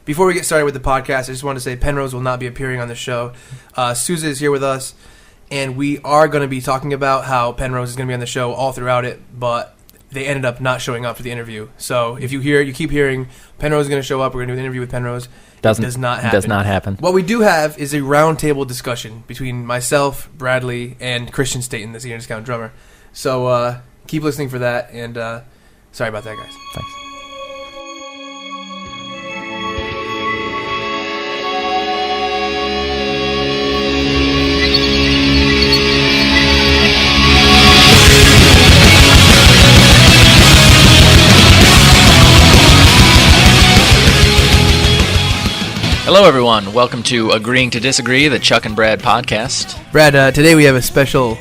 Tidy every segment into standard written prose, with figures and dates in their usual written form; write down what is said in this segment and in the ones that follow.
before we get started with the podcast, I just want to say Penrose will not be appearing on the show. Sousa is here with us, and we are going to be talking about how Penrose is going to be on the show all throughout it, but they ended up not showing up for the interview. So if you keep hearing Penrose is going to show up, we're going to do an interview with Penrose. Does not happen. What we do have is a roundtable discussion between myself, Bradley, and Christian Staton, the senior discount drummer. So keep listening for that, and sorry about that, guys. Thanks. Hello, everyone. Welcome to Agreeing to Disagree, the Chuck and Brad podcast. Brad, today we have a special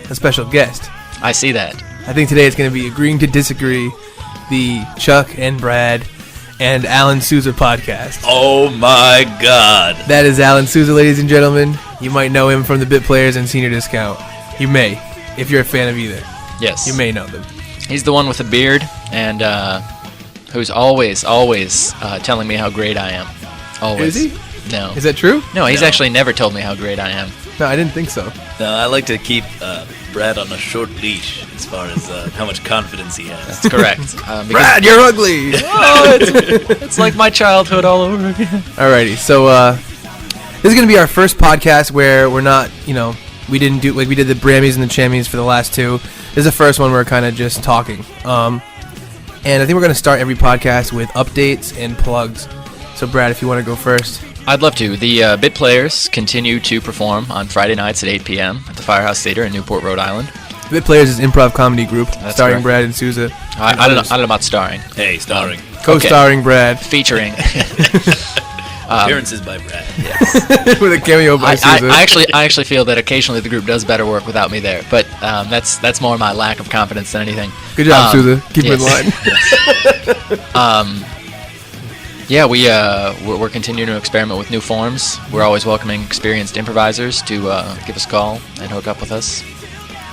guest. I see that. I think today it's going to be Agreeing to Disagree, the Chuck and Brad and Alan Sousa podcast. Oh my God. That is Alan Sousa, ladies and gentlemen. You might know him from the Bit Players and Senior Discount. You may, if you're a fan of either. Yes. You may know them. He's the one with the beard and who's always telling me how great I am. Always. Is he? No. Is that true? No, he's actually never told me how great I am. No, I didn't think so. No, I like to keep Brad on a short leash as far as how much confidence he has. That's correct. Brad, you're ugly! Oh, it's like my childhood all over again. Alrighty, so this is going to be our first podcast where we're not, we didn't do, like we did the Brammies and the Chammies for the last two. This is the first one where we're kind of just talking. And I think we're going to start every podcast with updates and plugs. So Brad, if you want to go first. I'd love to. The Bit Players continue to perform on Friday nights at 8 p.m. at the Firehouse Theater in Newport, Rhode Island. Bit Players is an improv comedy group starring correct. Brad and Sousa. I don't know about starring. Hey, starring. Co-starring Brad. Featuring. Appearances by Brad. Yes. With a cameo by Sousa. I actually feel that occasionally the group does better work without me there, but that's more my lack of confidence than anything. Good job, Sousa. Keep it in line. Yes. Yeah, we're continuing to experiment with new forms. We're always welcoming experienced improvisers to give us a call and hook up with us.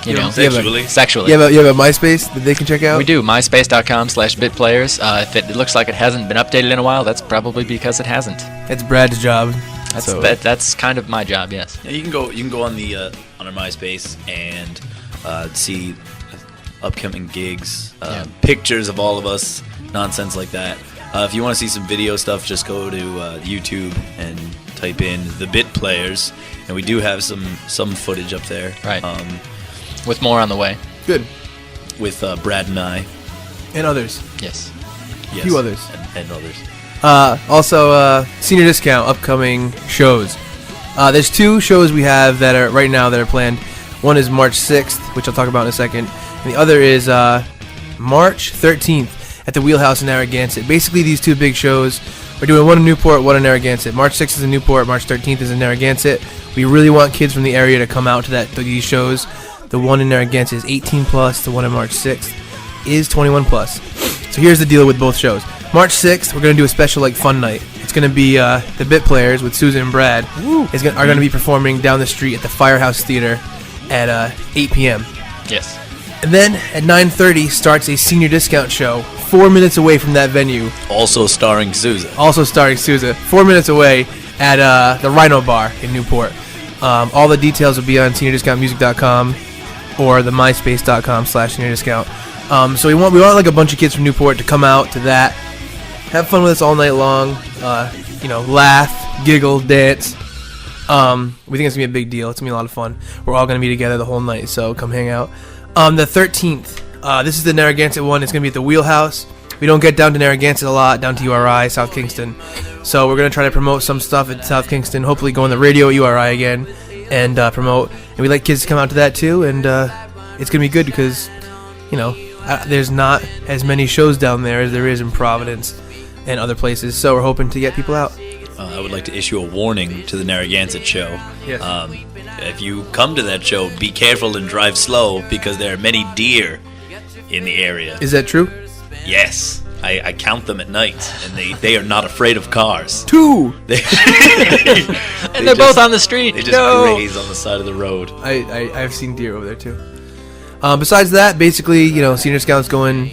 Sexually. You have a MySpace that they can check out? We do. MySpace.com/bitplayers. If it looks like it hasn't been updated in a while, that's probably because it hasn't. It's Brad's job. That's kind of my job, yes. Yeah, you can go on the on our MySpace and see upcoming gigs, pictures of all of us, nonsense like that. If you want to see some video stuff, just go to YouTube and type in the Bit Players, and we do have some footage up there. Right. With more on the way. Good. With Brad and I. And others. Yes. A few others. And others. Also, Senior Discount upcoming shows. There's two shows we have that are right now that are planned. One is March 6th, which I'll talk about in a second, and the other is March 13th. At the Wheelhouse in Narragansett. Basically, these two big shows, we're doing one in Newport, one in Narragansett. March 6th is in Newport, March 13th is in Narragansett. We really want kids from the area to come out to these shows. The one in Narragansett is 18 plus. The one in March 6th is 21 plus. So here's the deal with both shows. March 6th, we're going to do a special fun night. It's going to be the Bit Players with Susan and Brad are going to be performing down the street at the Firehouse Theater at 8 p.m. Yes. And then at 9:30 starts a Senior Discount show 4 minutes away from that venue. Also starring Sousa. 4 minutes away at the Rhino Bar in Newport. All the details will be on seniordiscountmusic.com or the myspace.com/seniordiscount. So we want like a bunch of kids from Newport to come out to that, have fun with us all night long. Laugh, giggle, dance. We think it's gonna be a big deal. It's gonna be a lot of fun. We're all gonna be together the whole night, so come hang out. The 13th, this is the Narragansett one. It's going to be at the Wheelhouse. We don't get down to Narragansett a lot, down to URI, South Kingston. So we're going to try to promote some stuff at South Kingston, hopefully go on the radio at URI again and promote. And we like kids to come out to that too. And it's going to be good because, there's not as many shows down there as there is in Providence and other places. So we're hoping to get people out. I would like to issue a warning to the Narragansett show. Yes. If you come to that show, be careful and drive slow because there are many deer in the area. Is that true? Yes. I count them at night, and they are not afraid of cars. 2! And they're both on the street. They just graze on the side of the road. I've seen deer over there too. Besides that, basically, Senior Scout's going.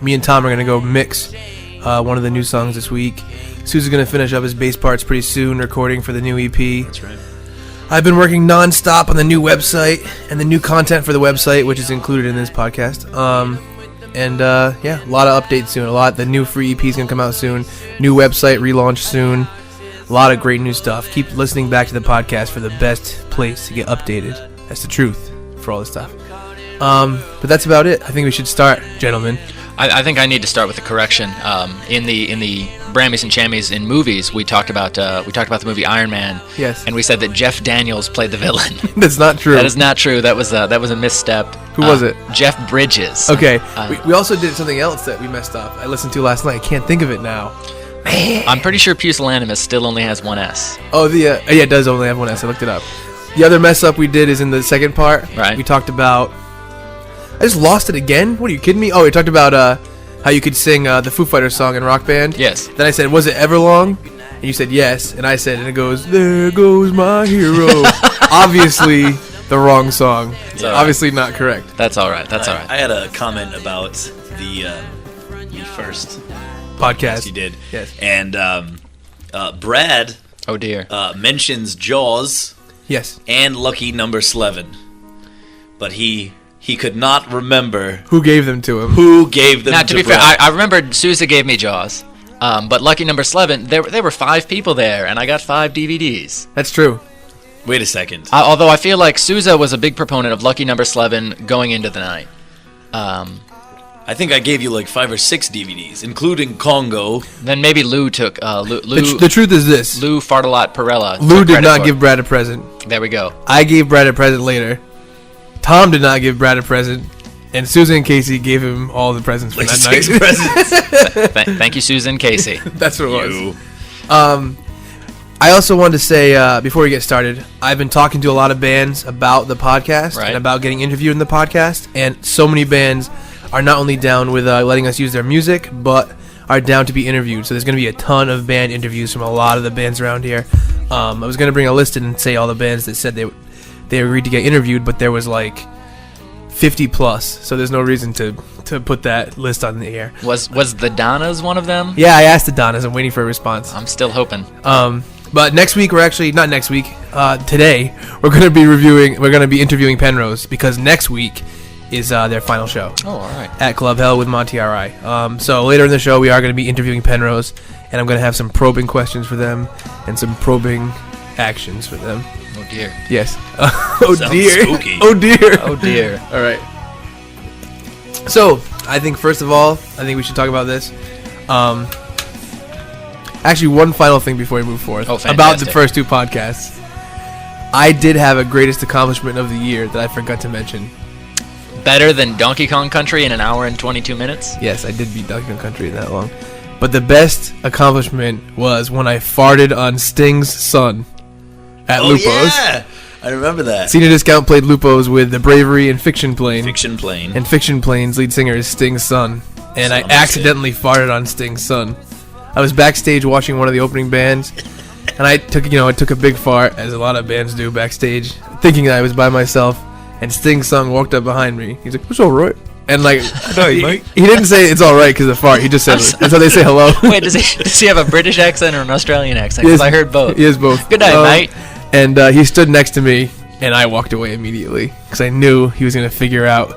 Me and Tom are going to go mix one of the new songs this week. Sousa's going to finish up his bass parts pretty soon, recording for the new EP. That's right. I've been working non-stop on the new website and the new content for the website, which is included in this podcast. A lot of updates soon. The new free EP is going to come out soon. New website relaunch soon. A lot of great new stuff. Keep listening back to the podcast for the best place to get updated. That's the truth for all this stuff. But that's about it. I think we should start, gentlemen. I think I need to start with a correction. In the Brammies and Chammies in movies, we talked about the movie Iron Man. Yes. And we said that Jeff Daniels played the villain. That's not true. That is not true. That was a misstep. Who was it? Jeff Bridges. Okay. We also did something else that we messed up. I listened to last night. I can't think of it now. I'm pretty sure Pusillanimous still only has one S. Oh, it does only have one S. I looked it up. The other mess up we did is in the second part. Right. We talked about... I just lost it again? What, are you kidding me? Oh, we talked about how you could sing the Foo Fighters song in Rock Band. Yes. Then I said, was it Everlong? And you said yes. And I said, and it goes, there goes my hero. Obviously, the wrong song. Yeah. Obviously not correct. That's all right. That's all right. I had a comment about the first Podcast you did. Yes. And Brad Oh, dear. mentions Jaws Yes. and Lucky Number 11. But he could not remember Who gave them to him? who gave them Now, to be fair, Brad. I remembered Sousa gave me Jaws. But Lucky Number 11, there were 5 people there, and I got 5 DVDs. That's true. Wait a second. Although I feel like Sousa was a big proponent of Lucky Number 11 going into the night. I think I gave you like 5 or 6 DVDs, including Congo. Then maybe Lou took Lou. The truth is this. Lou Fartalot Perella. Lou took did credit not for give it. Brad a present. There we go. I gave Brad a present later. Tom did not give Brad a present. And Susan and Casey gave him all the presents for Like that 6 night. presents. Thank you, Susan Casey. That's what it You. was. I also wanted to say, before we get started, I've been talking to a lot of bands about the podcast Right. and about getting interviewed in the podcast. And so many bands are not only down with letting us use their music, but are down to be interviewed. So there's going to be a ton of band interviews from a lot of the bands around here. I was going to bring a list in and say all the bands that said they agreed to get interviewed, but there was like 50 plus, so there's no reason to put that list on the air. Was the Donnas one of them? Yeah, I asked the Donnas. I'm waiting for a response. I'm still hoping. But next week we're actually not next week. Today we're gonna be interviewing Penrose because next week is their final show. Oh, all right. At Club Hell with Monty R.I. So later in the show we are gonna be interviewing Penrose, and I'm gonna have some probing questions for them and some probing actions for them. Oh dear. Yes. Oh Sounds dear. spooky. Oh dear. Oh dear. All right. So, I think first of all, we should talk about this. Actually, one final thing before we move forth. Oh, about the fantastic. first 2 podcasts. I did have a greatest accomplishment of the year that I forgot to mention. Better than Donkey Kong Country in an hour and 22 minutes? Yes, I did beat Donkey Kong Country that long. But the best accomplishment was when I farted on Sting's son at Lupo's. Yeah, I remember that. Senior Discount played Lupo's with the Bravery and Fiction Plane. Fiction Plane. And Fiction Plane's lead singer is Sting's son. And I Son of accidentally farted on Sting's son. I was backstage watching one of the opening bands, and I took a big fart, as a lot of bands do backstage, thinking that I was by myself. And Sting's son walked up behind me. He's like, "It's all right." And like, he didn't say it's all right because of fart. He just said, "That's how they say hello." Wait, does he have a British accent or an Australian accent? Because I heard both. He has both. Good night, mate. And he stood next to me, and I walked away immediately because I knew he was going to figure out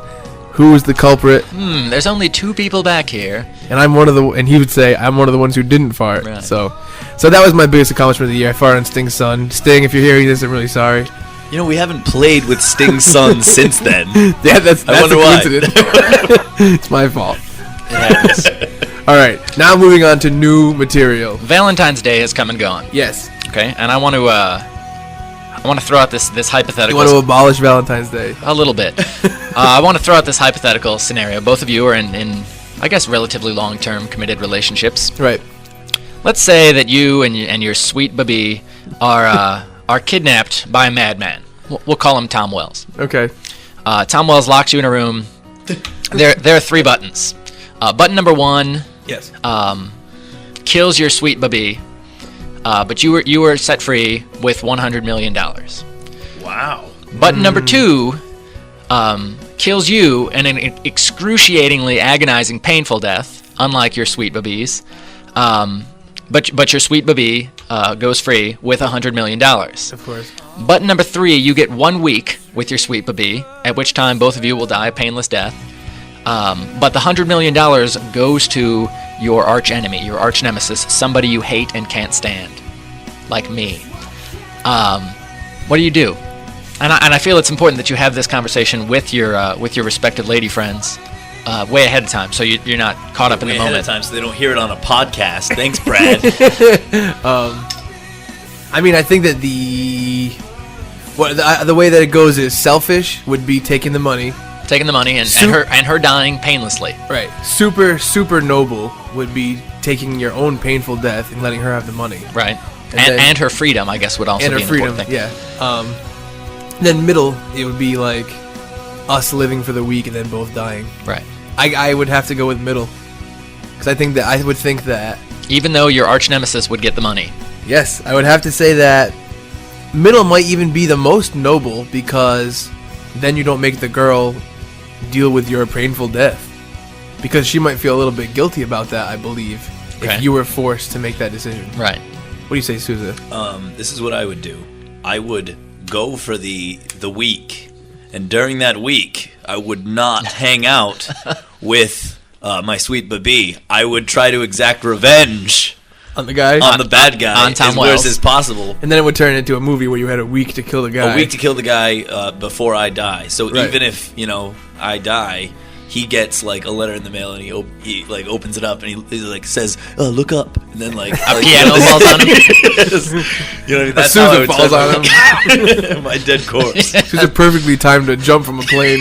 who was the culprit. There's only 2 people back here. And and he would say, I'm one of the ones who didn't fart. Right. So that was my biggest accomplishment of the year. I farted on Sting's son. Sting, if you're here, he isn't really sorry. You know, we haven't played with Sting's son since then. Yeah, that's wonder a why. coincidence. It's my fault. It happens. All right, now moving on to new material. Valentine's Day has come and gone. Yes. Okay, and I want to throw out this hypothetical. You want to abolish Valentine's Day? A little bit. I want to throw out this hypothetical scenario. Both of you are in I guess, relatively long-term committed relationships. Right. Let's say that you and your sweet baby are kidnapped by a madman. We'll call him Tom Wells. Okay. Tom Wells locks you in a room. There are 3 buttons. Button number 1. Yes. Kills your sweet baby, but you were set free with $100 million. Wow. Button number 2 kills you in an excruciatingly agonizing, painful death, unlike your Sweet Babies. But your Sweet Baby goes free with $100 million. Of course. Button number 3, you get 1 week with your Sweet Baby, at which time both of you will die a painless death. But the $100 million goes to your arch enemy, your arch nemesis, somebody you hate and can't stand, like me. What do you do? And I feel it's important that you have this conversation with your respected lady friends way ahead of time, so you're not caught up in the moment. Way ahead of time, so they don't hear it on a podcast. Thanks, Brad. I mean, I think that the way that it goes is selfish would be taking the money. Taking the money and her dying painlessly. Right. Super noble would be taking your own painful death and letting her have the money. Right. And her freedom, I guess, would also be an important thing. Yeah. Then middle, it would be like us living for the week and then both dying. Right. I would have to go with middle, because I would think that even though your arch nemesis would get the money. Yes, I would have to say that middle might even be the most noble, because then you don't make the girl deal with your painful death, because she might feel a little bit guilty about that, I believe, if you were forced to make that decision. Right. What do you say, Sousa? This is what I would do. I would go for the week, and during that week, I would not hang out with my Sweet Baby. I would try to exact revenge on the guy, on the bad guy, on Tom as worse as possible. And then it would turn into a movie where you had a week to kill the guy. A week to kill the guy before I die. So even if I die, he gets like a letter in the mail, and he like opens it up, and he like says, "Look up," and then like a piano falls on him. You know what I mean? That's how I would falls on him. My dead corpse. She's perfectly timed to jump from a plane.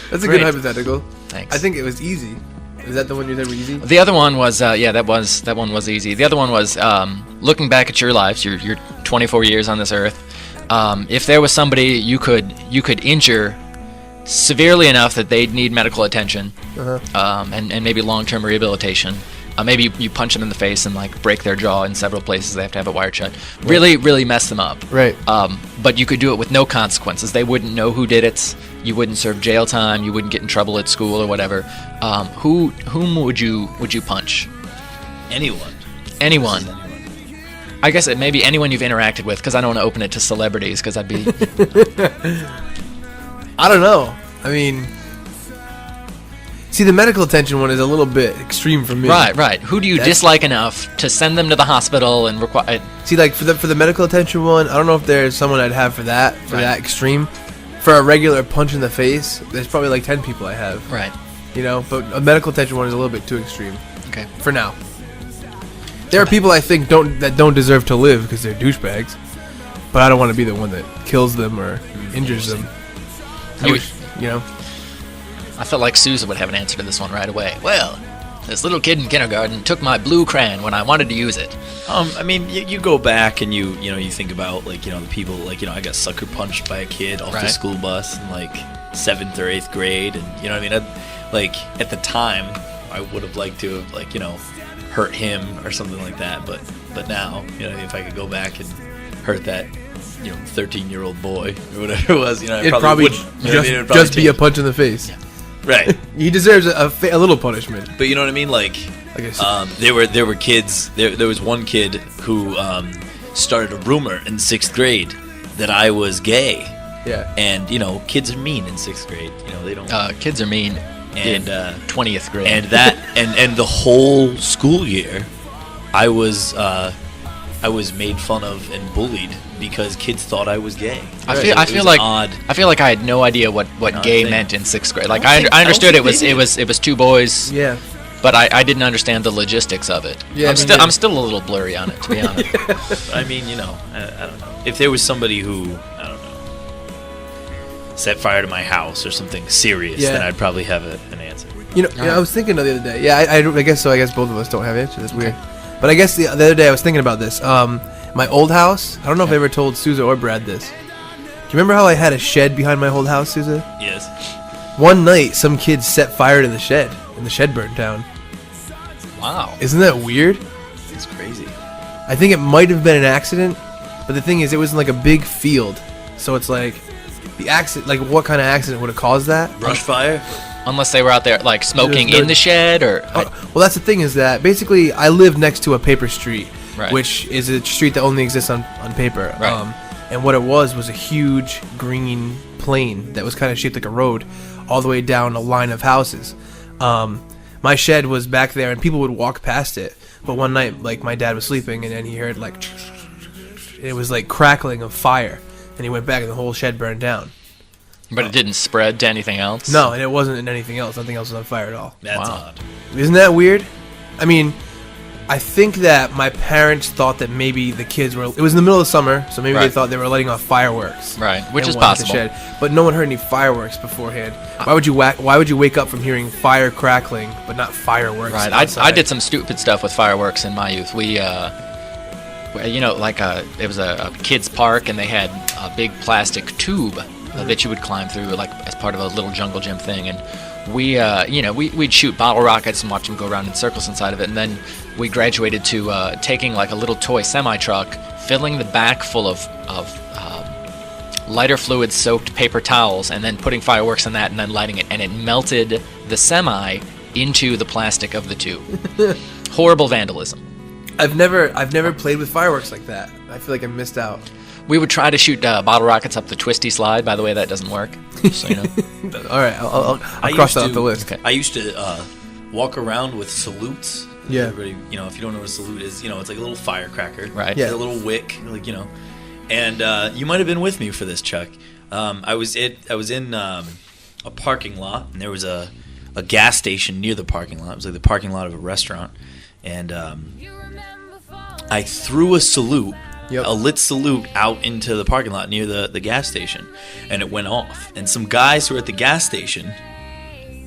That's a good hypothetical. Thanks. I think it was easy. Is that the one you said were easy? The other one was that one was easy. The other one was looking back at your lives, your 24 years on this earth. If there was somebody you could injure severely enough that they'd need medical attention, and maybe long-term rehabilitation. Maybe you punch them in the face and like break their jaw in several places. They have to have it wired shut. Really, really mess them up. Right. But you could do it with no consequences. They wouldn't know who did it. You wouldn't serve jail time. You wouldn't get in trouble at school or whatever. Whom would you punch? Anyone. I guess it may be anyone you've interacted with, because I don't want to open it to celebrities, because I'd be. I don't know. I mean, see, the medical attention one is a little bit extreme for me. Right. Who do you dislike enough to send them to the hospital and require? See, like for the medical attention one, I don't know if there's someone I'd have for that extreme. For a regular punch in the face, there's probably like 10 people I have. Right. But a medical attention one is a little bit too extreme. Okay. For now. There are people I think don't deserve to live because they're douchebags, but I don't want to be the one that kills them or injures them. I felt like Sousa would have an answer to this one right away. Well, this little kid in kindergarten took my blue crayon when I wanted to use it. I mean, you go back and you think about like the people like I got sucker punched by a kid off the school bus in like 7th or 8th grade, and you know what I mean. Like at the time, I would have liked to have hurt him or something like that, but now if I could go back and hurt that 13-year-old boy or whatever it was, I probably wouldn't. Just be a punch in the face. Yeah. Right. He deserves a little punishment. But you know what I mean? Like there were kids. There was one kid who started a rumor in 6th grade that I was gay. Yeah. And kids are mean in 6th grade. They don't. Kids are mean. And 20th grade. And that and the whole school year, I was made fun of and bullied because kids thought I was gay. I feel like I had no idea what gay meant in 6th grade. Like I understood it was two boys. Yeah. But I didn't understand the logistics of it. Yeah, I'm still a little blurry on it, to be honest. I mean, I don't know. If there was somebody who, I don't know, set fire to my house or something serious, then I'd probably have an answer. I was thinking of the other day. Yeah, I guess so. I guess both of us don't have answers. That's weird. But I guess the other day I was thinking about this. My old house, I don't know if I ever told Sousa or Brad this. Do you remember how I had a shed behind my old house, Sousa? Yes. One night, some kids set fire to the shed, and the shed burned down. Wow. Isn't that weird? It's crazy. I think it might have been an accident, but the thing is, it was in like a big field. So it's like, the accident, like what kind of accident would have caused that? Brush fire? Unless they were out there like smoking in the shed, or well, that's the thing, is that basically I live next to a paper street, Right. which is a street that only exists on paper. Right. And what it was a huge green plane that was kind of shaped like a road all the way down a line of houses. My shed was back there, and people would walk past it. But one night, like, my dad was sleeping, and then he heard, like, it was like crackling of fire, and he went back, and the whole shed burned down. but it didn't spread to anything else. No, and it wasn't in anything else. Nothing else was on fire at all. That's Wow. odd. Isn't that weird? I mean, I think that my parents thought that maybe the kids were... It was in the middle of summer, so maybe they Right. thought they were letting off fireworks. Right, which and is wanted to possible. shed. But no one heard any fireworks beforehand. Why would you wake up from hearing fire crackling, but not fireworks? Right. outside? I did some stupid stuff with fireworks in my youth. We, it was a kids' park, and they had a big plastic tube that you would climb through, like as part of a little jungle gym thing. And we'd shoot bottle rockets and watch them go around in circles inside of it. And then we graduated to taking like a little toy semi-truck, filling the back full of lighter fluid-soaked paper towels, and then putting fireworks in that, and then lighting it, and it melted the semi into the plastic of the tube. Horrible vandalism. I've never played with fireworks like that. I feel like I missed out. We would try to shoot bottle rockets up the twisty slide. By the way, that doesn't work. So, you know. All right, I'll I cross used that off to- the list. Okay. I used to walk around with salutes. Yeah. Everybody, if you don't know what a salute is, it's like a little firecracker. Right. Yeah. It's a little wick, And you might have been with me for this, Chuck. I was in a parking lot, and there was a gas station near the parking lot. It was like the parking lot of a restaurant, and I threw a salute. Yep. A lit salute out into the parking lot near the gas station, and it went off. And some guys who were at the gas station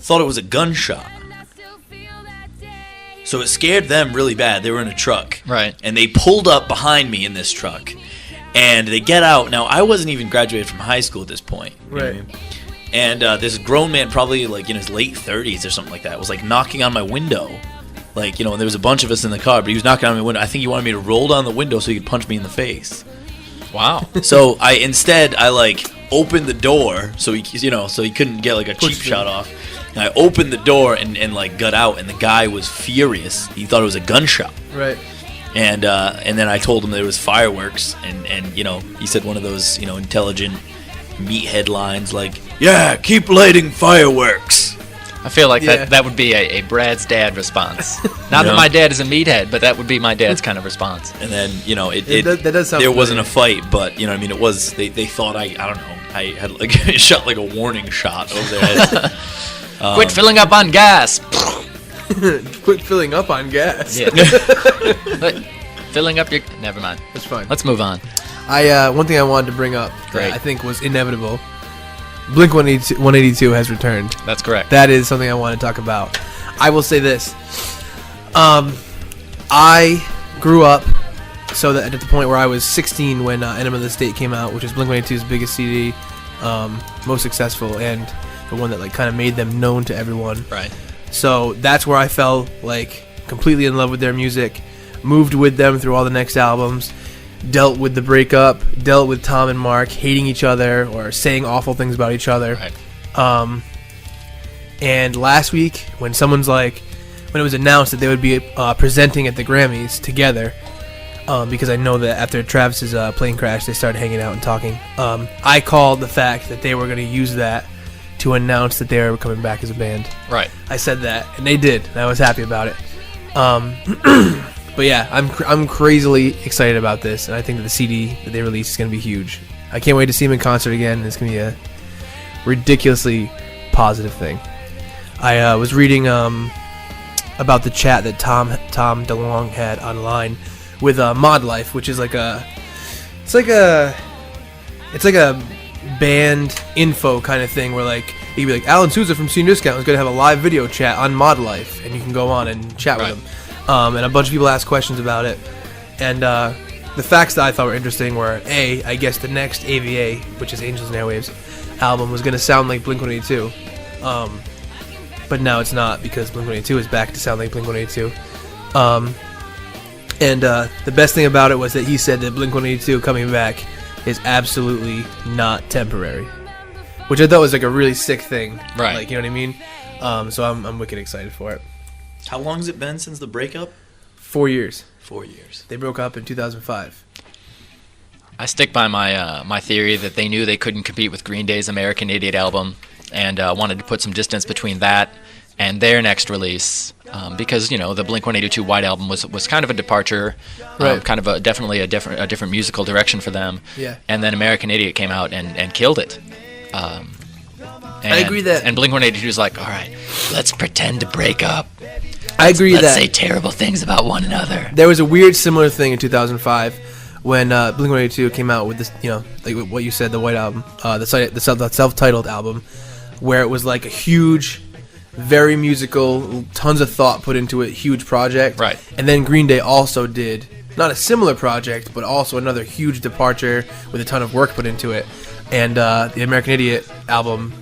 thought it was a gunshot. So it scared them really bad. They were in a truck. Right. And they pulled up behind me in this truck. And they get out. Now, I wasn't even graduated from high school at this point. You know what I Right. mean? And this grown man, probably like in his late 30s or something like that, was like knocking on my window. Like, and there was a bunch of us in the car, but he was knocking on my window. I think he wanted me to roll down the window so he could punch me in the face. Wow. So I opened the door so he couldn't get like a cheap Pushed shot off. And I opened the door and like got out, and the guy was furious. He thought it was a gunshot. Right. And then I told him there was fireworks, and he said one of those intelligent meathead lines like, "Yeah, keep lighting fireworks." I feel like Yeah. that would be a Brad's dad response. Not that my dad is a meathead, but that would be my dad's kind of response. And then That does sound there wasn't a familiar. fight, but it was they thought I don't know, I had like shot like a warning shot over their heads. Quit filling up on gas. Quit filling up on gas. Yeah. But filling up your... Never mind. That's fine. Let's move on. One thing I wanted to bring up Great. that I think was inevitable. Blink 182 has returned. That's correct. That is something I want to talk about. I will say this. I grew up so that at the point where I was 16 when Enema of the State came out, which is Blink 182's biggest CD, most successful, and the one that like kind of made them known to everyone. Right. So that's where I fell like completely in love with their music, moved with them through all the next albums, dealt with the breakup, dealt with Tom and Mark hating each other or saying awful things about each other. Right. And last week when it was announced that they would be presenting at the Grammys together, because I know that after Travis's plane crash they started hanging out and talking, I called the fact that they were going to use that to announce that they were coming back as a band. Right. I said that, and they did, and I was happy about it. But yeah, I'm crazily excited about this, and I think that the CD that they release is going to be huge. I can't wait to see them in concert again, and it's going to be a ridiculously positive thing. I was reading about the chat that Tom DeLonge had online with Mod Life, which is like a band info kind of thing where like you'd be like, Alan Sousa from Senior Discount is going to have a live video chat on Mod Life, and you can go on and chat Right. with him. And a bunch of people asked questions about it, and the facts that I thought were interesting were I guess the next AVA, which is Angels and Airwaves album, was going to sound like Blink-182, but now it's not, because Blink-182 is back to sound like Blink-182. And the best thing about it was that he said that Blink-182 coming back is absolutely not temporary, which I thought was like a really sick thing. Right. Like, you know what I mean? So I'm wicked excited for it. How long has it been since the breakup? 4 years. 4 years. They broke up in 2005. I stick by my my theory that they knew they couldn't compete with Green Day's American Idiot album, and wanted to put some distance between that and their next release, because the Blink-182 White Album was kind of a departure, Right. kind of definitely a different musical direction for them. Yeah. And then American Idiot came out and killed it. I agree that- And Blink-182 is like, all right, let's pretend to break up. I agree Let's that say terrible things about one another. there was a weird similar thing in 2005 when Blink-182 came out with this, like what you said, the White Album, the self-titled album, where it was like a huge, very musical, tons of thought put into it, huge project. Right. And then Green Day also did not a similar project, but also another huge departure with a ton of work put into it. And the American Idiot album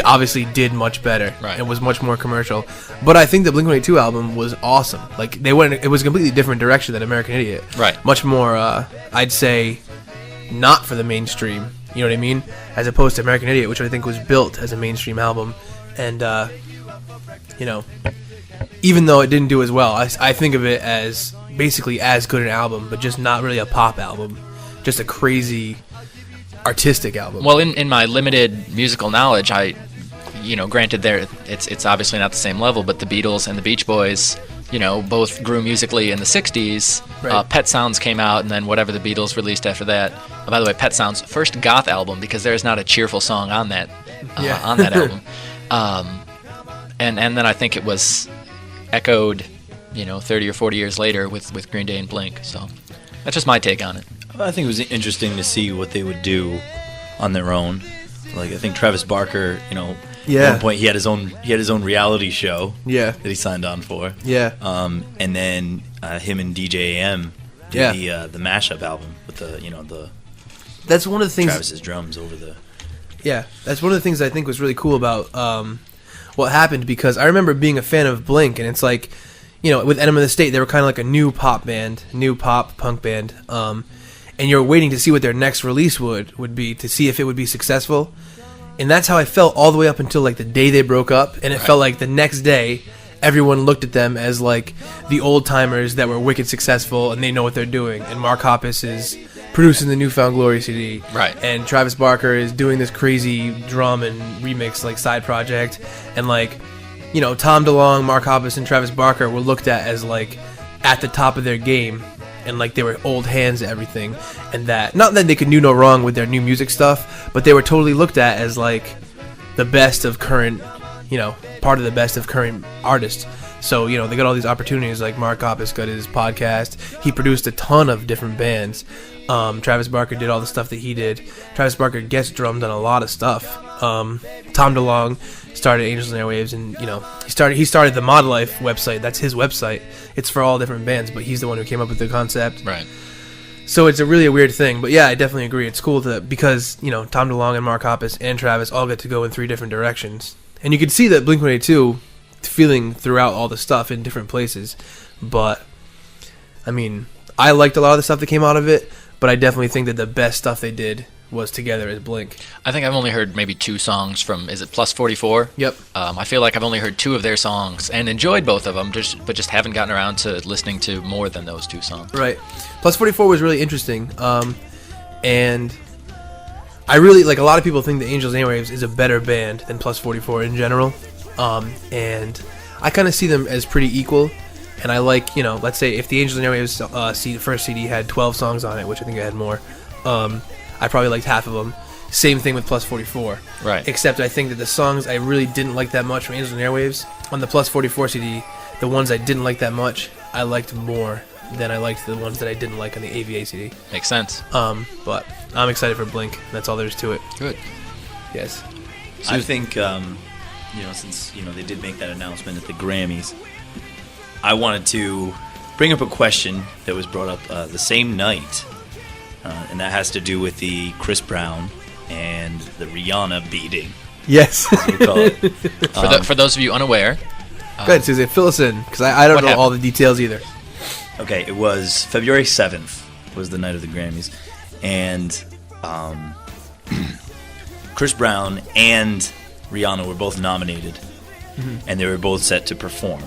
obviously did much better. Right. It was much more commercial. But I think the Blink-182 album was awesome. Like it was a completely different direction than American Idiot. Right. Much more, I'd say, not for the mainstream. You know what I mean? As opposed to American Idiot, which I think was built as a mainstream album. And, even though it didn't do as well, I think of it as basically as good an album, but just not really a pop album. Just a crazy artistic album. Well, in my limited musical knowledge, granted it's obviously not the same level, but the Beatles and the Beach Boys, both grew musically in the 60s. Right. Pet Sounds came out, and then whatever the Beatles released after that. By the way, Pet Sounds' first goth album, because there's not a cheerful song on that album. And then I think it was echoed, 30 or 40 years later with Green Day and Blink. So that's just my take on it. I think it was interesting to see what they would do on their own. Like I think Travis Barker, Yeah. at one point he had his own reality show. Yeah. That he signed on for. Yeah. And then him and DJ AM did the mashup album with the That's one of the things. Travis's drums over the. Yeah, that's one of the things I think was really cool about what happened, because I remember being a fan of Blink, and it's like, with Enema of the State, they were kind of like a new pop punk band, and you're waiting to see what their next release would be, to see if it would be successful. And that's how I felt all the way up until like the day they broke up, and it felt like the next day everyone looked at them as like the old timers that were wicked successful and they know what they're doing. And Mark Hoppus is producing the Newfound Glory CD, right? And Travis Barker is doing this crazy drum and remix like side project, and like, Tom DeLonge, Mark Hoppus, and Travis Barker were looked at as like at the top of their game, and like they were old hands at everything, and that not that they could do no wrong with their new music stuff, but they were totally looked at as like the best of current, part of the best of current artists. So, they got all these opportunities. Like Mark Hoppus got his podcast. He produced a ton of different bands. Travis Barker did all the stuff that he did. Travis Barker guest drummed on a lot of stuff. Tom DeLonge started Angels and Airwaves, and he started the Mod Life website. That's his website. It's for all different bands, but he's the one who came up with the concept. Right. So it's a really weird thing, but yeah, I definitely agree. It's cool because Tom DeLonge and Mark Hoppus and Travis all get to go in 3 different directions, and you can see that Blink-182 feeling throughout all the stuff in different places. But I mean, I liked a lot of the stuff that came out of it, but I definitely think that the best stuff they did was together as Blink. I think I've only heard maybe 2 songs from, is it Plus 44? Yep. I feel like I've only heard 2 of their songs and enjoyed both of them, but just haven't gotten around to listening to more than those 2 songs. Right. Plus 44 was really interesting, and I really, like, a lot of people think that Angels and Airwaves is a better band than Plus 44 in general, and I kind of see them as pretty equal. And I like, let's say if the Angels and Airwaves first CD had 12 songs on it, which I think it had more, I probably liked half of them. Same thing with Plus 44. Right. Except I think that the songs I really didn't like that much from Angels and Airwaves, on the Plus 44 CD, the ones I didn't like that much, I liked more than I liked the ones that I didn't like on the AVA CD. Makes sense. But I'm excited for Blink. That's all there is to it. Good. Yes. So I think, since, they did make that announcement at the Grammys, I wanted to bring up a question that was brought up the same night, and that has to do with the Chris Brown and the Rihanna beating. Yes. As we call it. For those of you unaware, go ahead, Susan. Fill us in, because I don't know happened? all the details either. Okay, it was February 7th was the night of the Grammys, and Chris Brown and Rihanna were both nominated and they were both set to perform.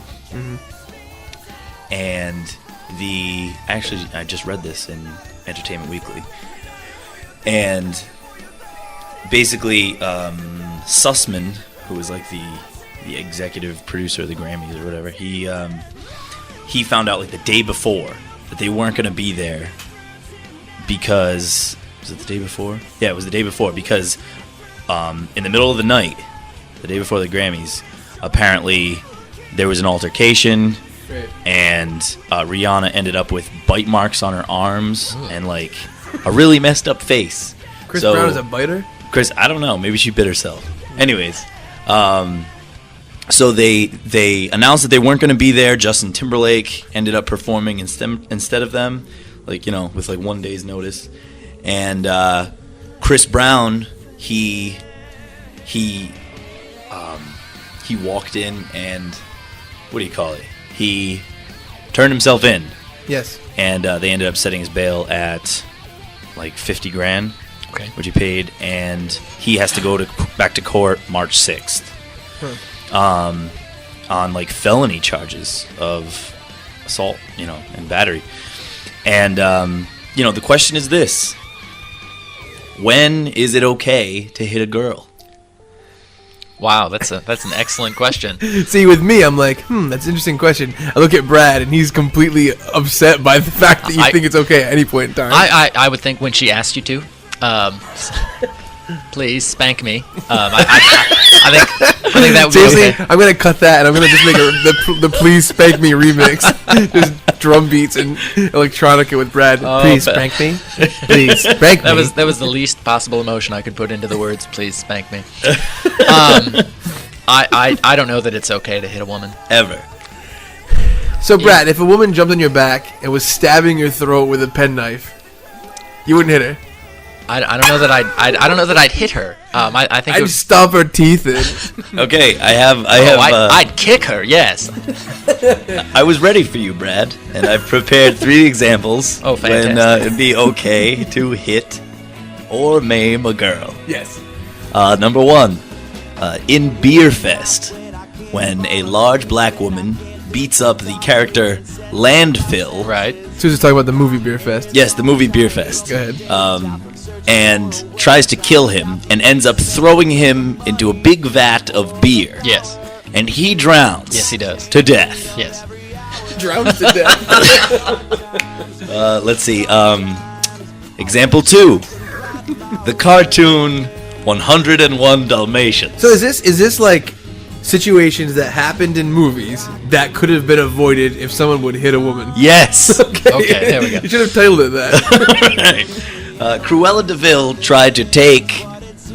And I just read this in Entertainment Weekly, and basically Sussman, who was like the executive producer of the Grammys or whatever, he found out like the day before that they weren't going to be there because, was it the day before? Yeah, it was the day before, because in the middle of the night, the day before the Grammys, apparently there was an altercation. Right. And Rihanna ended up with bite marks on her arms and like a really messed up face. Chris Brown is a biter? Chris, I don't know. Maybe she bit herself. Anyways, so they announced that they weren't going to be there. Justin Timberlake ended up performing instead of them, like, you know, with like 1 day's notice. And Chris Brown, he walked in and, what do you call it? He turned himself in. Yes. And they ended up setting his bail at like $50,000, Okay. which he paid, and he has to go back to court March 6th on like felony charges of assault, you know, and battery. And you know, the question is this: when is it okay to hit a girl? Wow, that's an excellent question. See, with me, I'm like, that's an interesting question. I look at Brad, and he's completely upset by the fact that you think it's okay at any point in time. I would think when she asked you to, please spank me. I think that would Seriously, be okay. I'm gonna cut that, and I'm gonna just make the "Please Spank Me" remix, just drum beats and electronica with Brad. Please spank me, please spank me. That was the least possible emotion I could put into the words "please spank me." I don't know that it's okay to hit a woman Ever. So, Brad, if a woman jumped on your back and was stabbing your throat with a penknife, you wouldn't hit her. I don't know that I don't know that I'd hit her. I think I'd stomp her teeth in. Okay, I'd kick her. Yes. I was ready for you, Brad, and I've prepared 3 examples Oh, when fantastic. it'd be okay to hit or maim a girl. Yes. Number 1, in Beer Fest, when a large black woman beats up the character Landfill. Right. Susan's talking about the movie Beer Fest. Yes, the movie Beer Fest. Go ahead. And tries to kill him and ends up throwing him into a big vat of beer. Yes. And he drowns. Yes, he does. To death. Yes. Drowns to death. Let's see. Example 2. The cartoon 101 Dalmatians. So is this like situations that happened in movies that could have been avoided if someone would hit a woman? Yes. Okay, there we go. You should have titled it that. Right. Cruella de Vil tried to take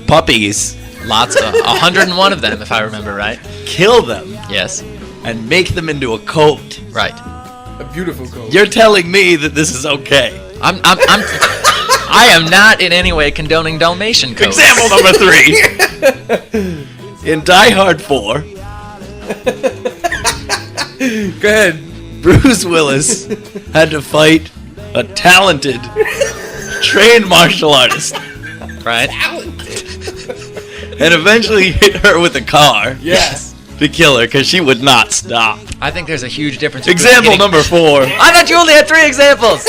puppies, Lots of 101 of them, if I remember right. kill them, Yes. and make them into a coat. Right. A beautiful coat. You're telling me that this is okay. I am not in any way condoning Dalmatian coats. Example number 3. In Die Hard 4, Go ahead. Bruce Willis had to fight a talented, trained martial artist Right. and eventually hit her with a car Yes. to kill her because she would not stop. I think there's a huge difference. between Example hitting- number 4. I thought you only had 3 examples.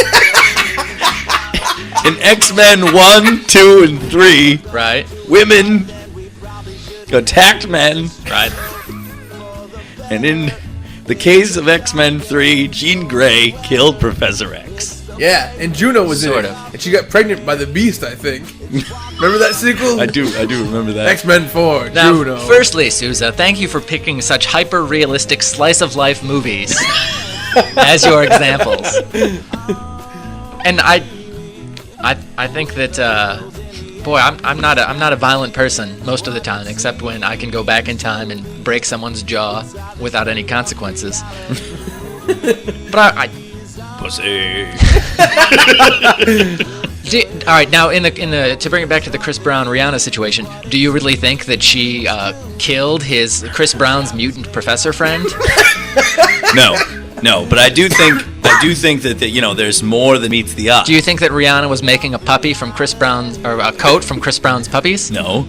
In X-Men 1, 2, and 3, Right. women attacked men, Right. and in the case of X-Men 3, Jean Grey killed Professor X. Yeah, and Juno was in Sort it. of. And she got pregnant by the Beast, I think. Remember that sequel? I do remember that. X-Men 4, Now, Juno. firstly, Sousa, thank you for picking such hyper-realistic slice-of-life movies as your examples. And I think that, boy, I'm not a violent person most of the time, except when I can go back in time and break someone's jaw without any consequences. But I Pussy. all right, now in the to bring it back to the Chris Brown Rihanna situation, do you really think that she killed Chris Brown's mutant professor friend? No, but I do think that you know there's more than meets the eye. Do you think that Rihanna was making a puppy from Chris Brown's, or a coat from Chris Brown's puppies? No.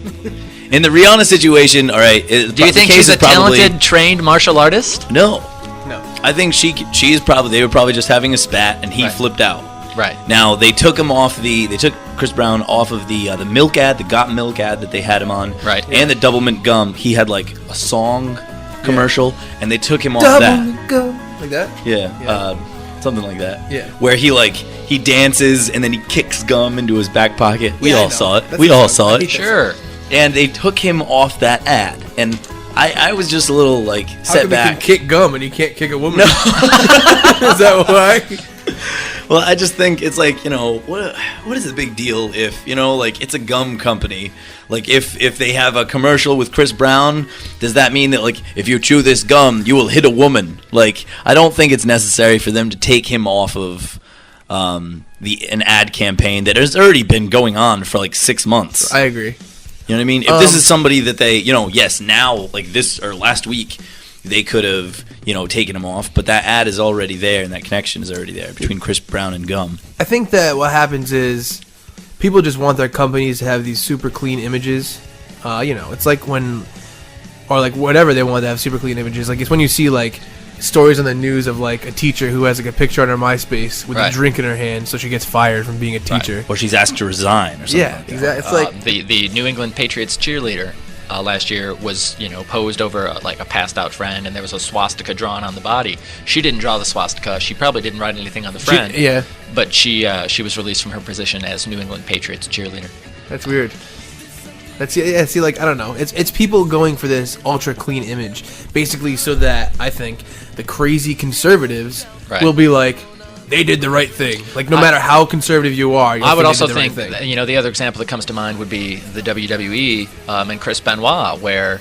In the Rihanna situation, all right. Do you think she's a talented, trained martial artist? No. No. I think she's probably, they were probably just having a spat and he flipped out. Right. Now they took Chris Brown off of the milk ad, the Got Milk ad that they had him on. Right. And the Double Mint Gum. He had like a song commercial and they took him off Double that. Mint Gum. Like that? Yeah. Something like that. Yeah. Where he dances and then he kicks gum into his back pocket. We all saw it. That's We the all song. saw it. Sure. And they took him off that ad. And I was just a little like How set come back. you can kick gum and you can't kick a woman? No. Is that why? Well, I just think it's like, what is the big deal if, like it's a gum company. Like if they have a commercial with Chris Brown, does that mean that like if you chew this gum, you will hit a woman? Like I don't think it's necessary for them to take him off of an ad campaign that has already been going on for like 6 months. I agree. You know what I mean? If this is somebody that they, yes, now, like this or last week, they could have, taken him off. But that ad is already there, and that connection is already there between Chris Brown and gum. I think that what happens is people just want their companies to have these super clean images. It's like when, or like whatever they want to have super clean images. Like it's when you see like stories on the news of like a teacher who has like a picture on her MySpace with a drink in her hand, so she gets fired from being a teacher. Right. Or she's asked to resign or something. Yeah, like that. exactly. It's like the New England Patriots cheerleader last year was posed over a passed out friend, and there was a swastika drawn on the body. She didn't draw the swastika. She probably didn't write anything on the friend. But she was released from her position as New England Patriots cheerleader. That's weird. See, like I don't know. It's people going for this ultra clean image, basically, so that I think the crazy conservatives will be like, they did the right thing. Like no matter how conservative you are, I would also think the other example that comes to mind would be the WWE and Chris Benoit, where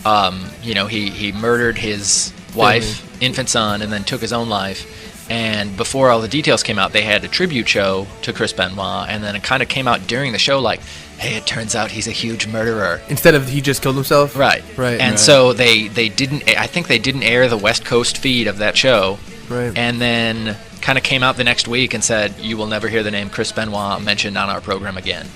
he murdered his wife, infant son, and then took his own life. And before all the details came out, they had a tribute show to Chris Benoit, and then it kind of came out during the show like, hey, it turns out he's a huge murderer. Instead of he just killed himself? Right. And so they didn't, I think they didn't air the West Coast feed of that show. Right. And then kind of came out the next week and said, you will never hear the name Chris Benoit mentioned on our program again.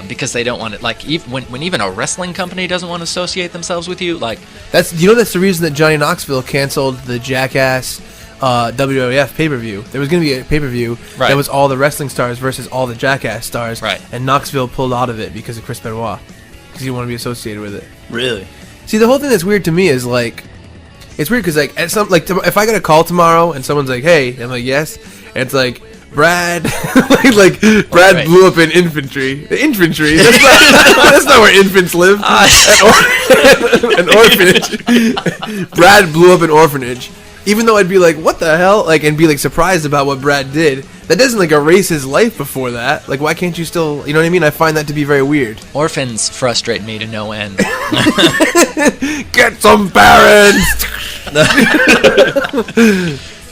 Because they don't want it, like when even a wrestling company doesn't want to associate themselves with you, like that's the reason that Johnny Knoxville canceled the Jackass WWF pay-per-view. There was going to be a pay-per-view that was all the wrestling stars versus all the Jackass stars, and Knoxville pulled out of it because of Chris Benoit, because he didn't want to be associated with it. Really? See, the whole thing that's weird to me is like, it's weird because like if I get a call tomorrow and someone's like, "Hey," I'm like, "Yes," and it's like, Brad, Brad blew up in infantry. Infantry. That's not where infants live. An orphanage. Brad blew up an orphanage. Even though I'd be like, what the hell? Like, and be like surprised about what Brad did. That doesn't like erase his life before that. Like, why can't you still? You know what I mean? I find that to be very weird. Orphans frustrate me to no end. Get some parents.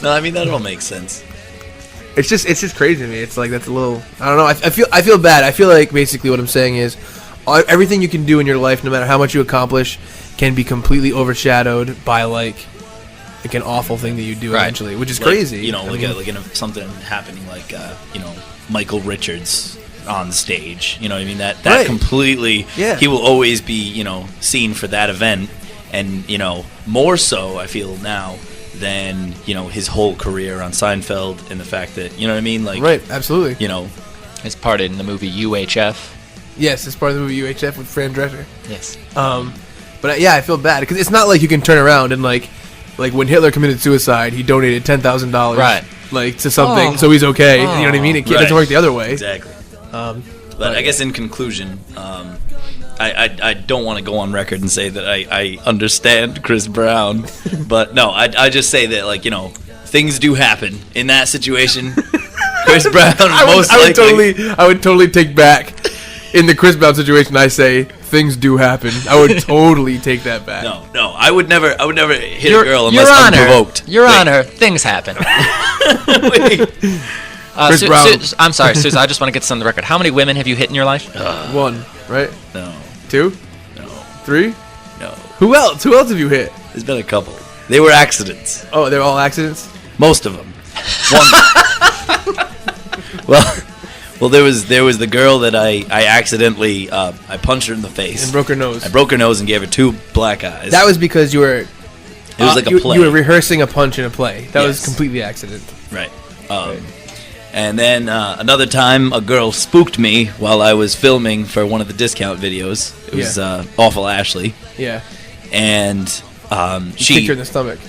No, I mean that all makes sense. It's just crazy to me. It's like that's a little. I don't know. I feel bad. I feel like basically what I'm saying is, everything you can do in your life, no matter how much you accomplish, can be completely overshadowed by like an awful thing that you do eventually, which is crazy. Something happening like Michael Richards on stage. You know what I mean? That completely. Yeah. He will always be seen for that event, and more so I feel now than his whole career on Seinfeld, and the fact that you know what I mean, like absolutely, it's part in the movie UHF. Yes, it's part of the movie UHF with Fran Drescher. Yes. But I feel bad because it's not like you can turn around and like when Hitler committed suicide, he donated $10,000 to something, so he's okay. You know what I mean? It doesn't work the other way. Exactly. But I guess in conclusion, I don't want to go on record and say that I understand Chris Brown, but no, I just say that things do happen in that situation. Chris Brown I would totally take back in the Chris Brown situation. I say things do happen. I would totally take that back. No, I would never hit a girl unless unprovoked. Your Honor, things happen. Chris Brown. I'm sorry, Susan. I just want to get this on the record. How many women have you hit in your life? 1, right? No. 2? No. 3? No. Who else? Who else have you hit? There's been a couple. They were accidents. Oh, they're all accidents? Most of them. Well, there was the girl that I accidentally I punched her in the face And broke her nose. I broke her nose and gave her 2 black eyes. That was because you were. It was like a play. You were rehearsing a punch in a play. That was Yes. completely accident. Right. And then another time, a girl spooked me while I was filming for one of the discount videos. It was Awful Ashley. Yeah. And You kicked her in the stomach.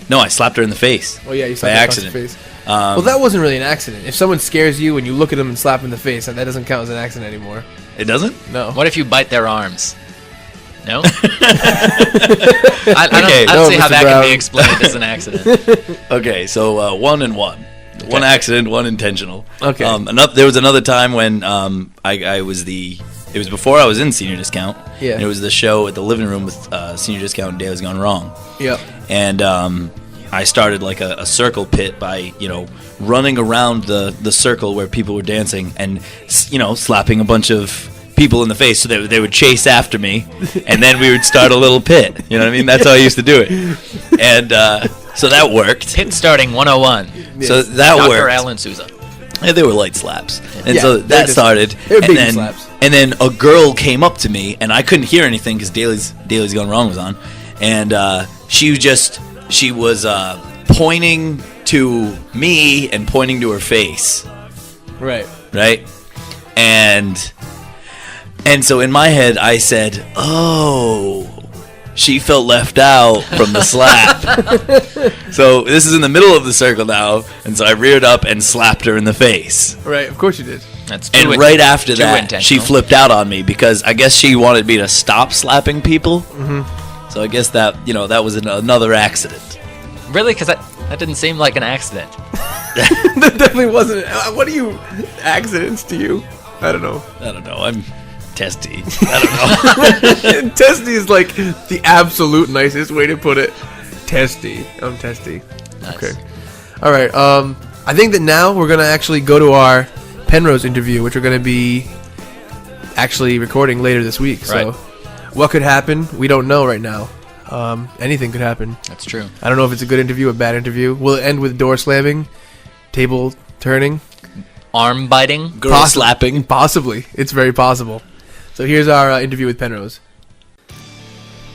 no, I slapped her in the face. Oh yeah, you by slapped her across accident. the face. Well, that wasn't really an accident. If someone scares you and you look at them and slap them in the face, that doesn't count as an accident anymore. It doesn't? No. What if you bite their arms? No? I Okay, don't see how Mr. that Brown. can be explained as an accident. Okay, so 1 and 1. Okay. 1 accident, 1 intentional. Okay. There was another time when I was it was before I was in Senior Discount. Yeah. And it was the show at the living room with Senior Discount and Days Gone Wrong. Yep. And I started like a circle pit by running around the circle where people were dancing and slapping a bunch of people in the face so that they would chase after me, and then we would start a little pit. You know what I mean? That's how I used to do it. And so that worked. Pit starting 101. So that Dr. worked. Alan Sousa. Yeah, they were light slaps, and Yeah, so they're that just- started. they were and baby then, slaps. And then a girl came up to me, and I couldn't hear anything because Daly's Gone Wrong was on, and she was pointing to me and pointing to her face, Right. right, and so in my head I said, "Oh." She felt left out from the slap. So this is in the middle of the circle now, and so I reared up and slapped her in the face. Right. Of course you did. That's And too right after too that, she intentional. flipped out on me because I guess she wanted me to stop slapping people. Mm-hmm. So I guess that that was another accident. Really? Because that didn't seem like an accident. That definitely wasn't. What are you accidents to you? I don't know. I'm testy. I don't know. Testy is like the absolute nicest way to put it. Testy. I'm testy. Nice. Okay. All right. I think that now we're gonna actually go to our Penrose interview, which we're gonna be actually recording later this week. So, Right. what could happen? We don't know right now. Anything could happen. That's true. I don't know if it's a good interview, a bad interview. Will it end with door slamming, table turning? Arm biting. Girl slapping. Possibly. It's very possible. So here's our interview with Penrose.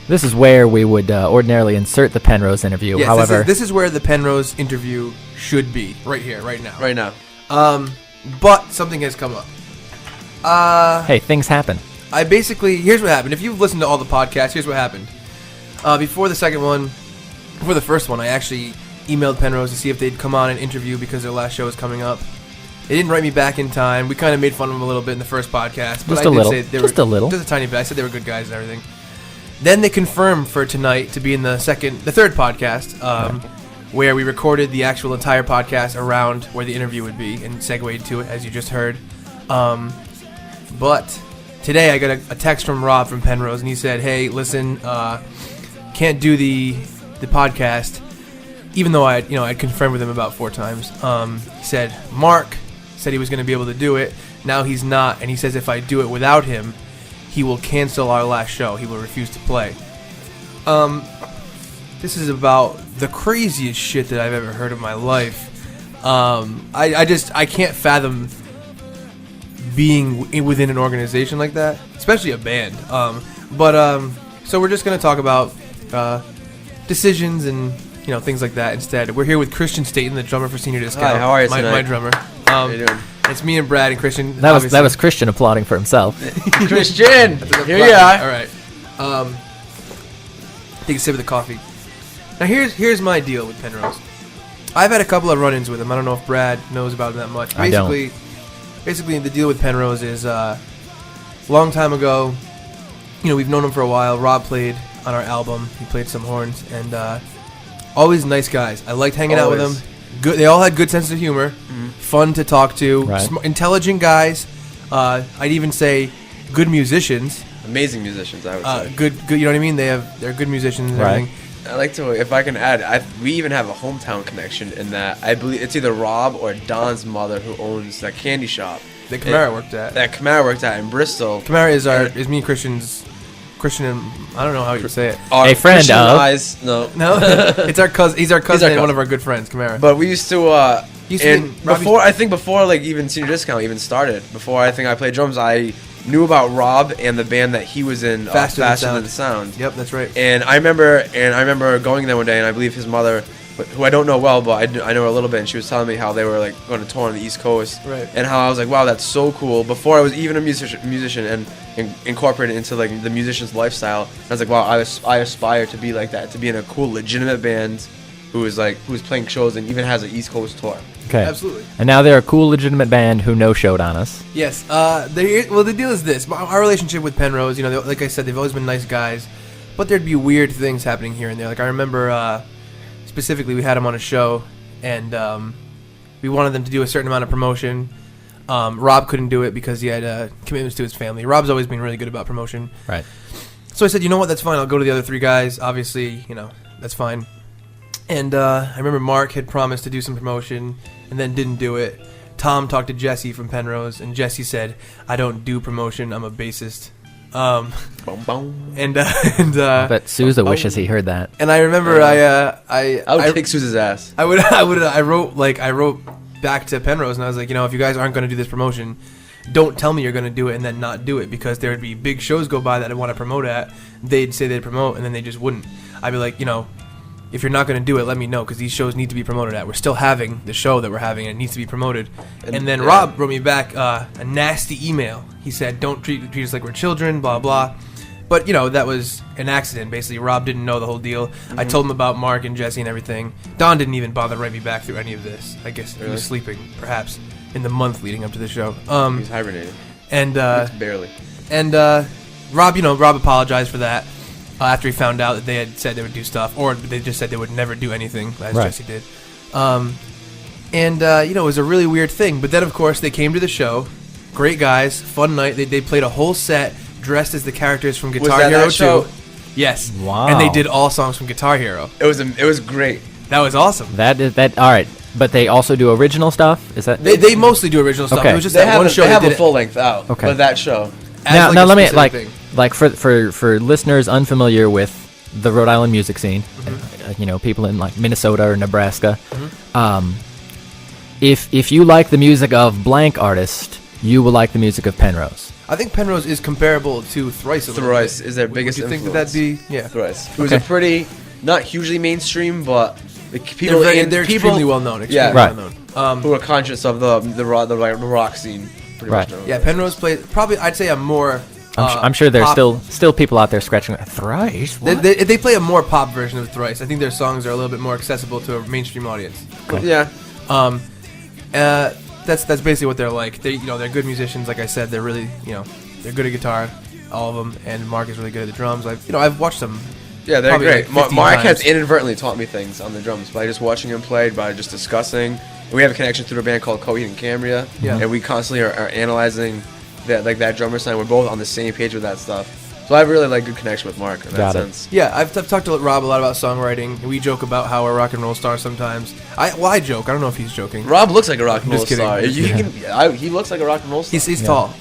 This is where we would ordinarily insert the Penrose interview. Yes, However, this is where the Penrose interview should be. Right here, right now. Right now. But something has come up. hey, things happen. Here's what happened. If you've listened to all the podcasts, here's what happened. Before the first one, I actually emailed Penrose to see if they'd come on and interview because their last show was coming up. They didn't write me back in time. We kind of made fun of them a little bit in the first podcast. But Just I a did little. say they Just a little. Just a tiny bit. I said they were good guys and everything. Then they confirmed for tonight to be in the third podcast, where we recorded the actual entire podcast around where the interview would be and segued to it, as you just heard. But today I got a text from Rob from Penrose, and he said, "Hey, listen, can't do the podcast." Even though I'd confirmed with him about 4 times. He said Mark said he was going to be able to do it. Now he's not, and he says if I do it without him, he will cancel our last show. He will refuse to play. This is about the craziest shit that I've ever heard in my life. I can't fathom being within an organization like that, especially a band. So we're just going to talk about decisions and things like that instead. We're here with Christian Staton, the drummer for Senior Discount. Hi, how are you my tonight? drummer. How you doing? It's me and Brad and Christian. That was Christian applauding for himself. Christian! Here you All are. right. Take a sip of the coffee. Now here's my deal with Penrose. I've had a couple of run-ins with him. I don't know if Brad knows about him that much. I don't. Basically, the deal with Penrose is long time ago. We've known him for a while. Rob played on our album. He played some horns, and always nice guys. I liked hanging out with Always. them. Good. They all had good sense of humor. Fun to talk to. Right. Intelligent guys. I'd even say good musicians. Amazing musicians, I would say. Good. You know what I mean? They're good musicians and Right. everything. I like to, if I can add, we even have a hometown connection in that I believe it's either Rob or Don's mother who owns that candy shop That Kamara worked at. that Kamara worked at in Bristol. Kamara is me and Christian and I don't know how you say it. Our A friend Christian of- eyes, no. No, it's our cousin. He's our cousin and cousin. one of our good friends, Kamara. But we used to Before like even Senior Discount even started, before I think I played drums, I knew about Rob and the band that he was in, Faster Than Sound. Yep, that's right. And I remember going there one day, and I believe his mother, who I don't know well, but I know her a little bit, and she was telling me how they were like going to tour on the East Coast, right? And how I was like, wow, that's so cool. Before I was even a musician and incorporated into like the musician's lifestyle, I was like, wow, I aspire to be like that, to be in a cool, legitimate band who's playing shows and even has an East Coast tour. Okay, absolutely. And now they're a cool, legitimate band who no-showed on us. Yes. The deal is this: our relationship with Penrose, like I said, they've always been nice guys, but there'd be weird things happening here and there. Like I remember. Specifically, we had him on a show, and we wanted them to do a certain amount of promotion. Rob couldn't do it because he had commitments to his family. Rob's always been really good about promotion. Right. So I said, you know what, that's fine. I'll go to the other three guys. Obviously, that's fine. And I remember Mark had promised to do some promotion and then didn't do it. Tom talked to Jesse from Penrose, and Jesse said, I don't do promotion. I'm a bassist. I bet Sousa wishes he heard that. And I remember I would kick Sousa's ass. I wrote back to Penrose, and I was like, if you guys aren't going to do this promotion, don't tell me you're going to do it and then not do it, because there would be big shows go by that I want to promote at. They'd say they'd promote, and then they just wouldn't. I'd be like, if you're not going to do it, let me know, because these shows need to be promoted at. We're still having the show that we're having, and it needs to be promoted. And then Rob wrote me back a nasty email. He said, don't treat us like we're children, blah, blah. But, that was an accident, basically. Rob didn't know the whole deal. Mm-hmm. I told him about Mark and Jesse and everything. Don didn't even bother to write me back through any of this. I guess he was sleeping, perhaps, in the month leading up to the show. He's hibernating. And barely. And Rob apologized for that. After he found out that they had said they would do stuff, or they just said they would never do anything, as Jesse did. It was a really weird thing. But then, of course, they came to the show. Great guys, fun night. They played a whole set dressed as the characters from Guitar Hero 2. Yes. Wow. And they did all songs from Guitar Hero. It was great. That was awesome. That all right. But they also do original stuff? Is that They mostly do original stuff. Okay. It was just they that one show they have did a full length out. Okay. But that show. Now let me for listeners unfamiliar with the Rhode Island music scene, people in like Minnesota or Nebraska. Mm-hmm. If you like the music of blank artist, you will like the music of Penrose. I think Penrose is comparable to Thrice. Thrice is their biggest influence. influence. Would you think that'd be Thrice? Who's a pretty not hugely mainstream, but the people they're extremely well known. Who are conscious of the rock scene. Pretty much. Yeah, Penrose plays probably. I'd say a more. I'm sure there's still people out there scratching Thrice. They play a more pop version of Thrice. I think their songs are a little bit more accessible to a mainstream audience. Okay. Yeah. That's basically what they're like. They're good musicians. Like I said, they're really they're good at guitar, all of them. And Mark is really good at the drums. I've watched them. Yeah, they're great. Like Mark times. has inadvertently taught me things on the drums by just watching him play, by just discussing. And we have a connection through a band called Coheed and Cambria, and we constantly are analyzing that drummer sound. We're both on the same page with that stuff. So I have really good connection with Mark in that sense. Yeah, I've talked to Rob a lot about songwriting. We joke about how we're rock and roll stars sometimes. I joke. I don't know if he's joking. Rob looks like a rock and roll just kidding. star. He looks like a rock and roll star. He's tall.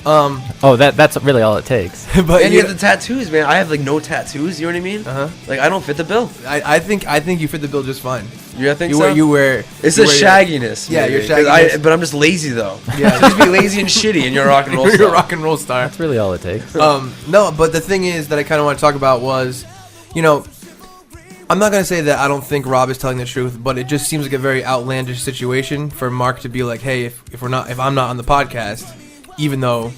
That's really all it takes. But and you have the tattoos, man. I have no tattoos. You know what I mean? I don't fit the bill. I think you fit the bill just fine. You think so? You wear. It's the shagginess. Yeah, you're shagginess. But I'm just lazy though. Yeah, just be lazy and shitty, and you're a rock and roll star. You're a rock and roll star. That's really all it takes. No, but the thing is that I kind of want to talk about was, I'm not going to say that I don't think Rob is telling the truth, but it just seems like a very outlandish situation for Mark to be like, hey, if I'm not on the podcast, even though,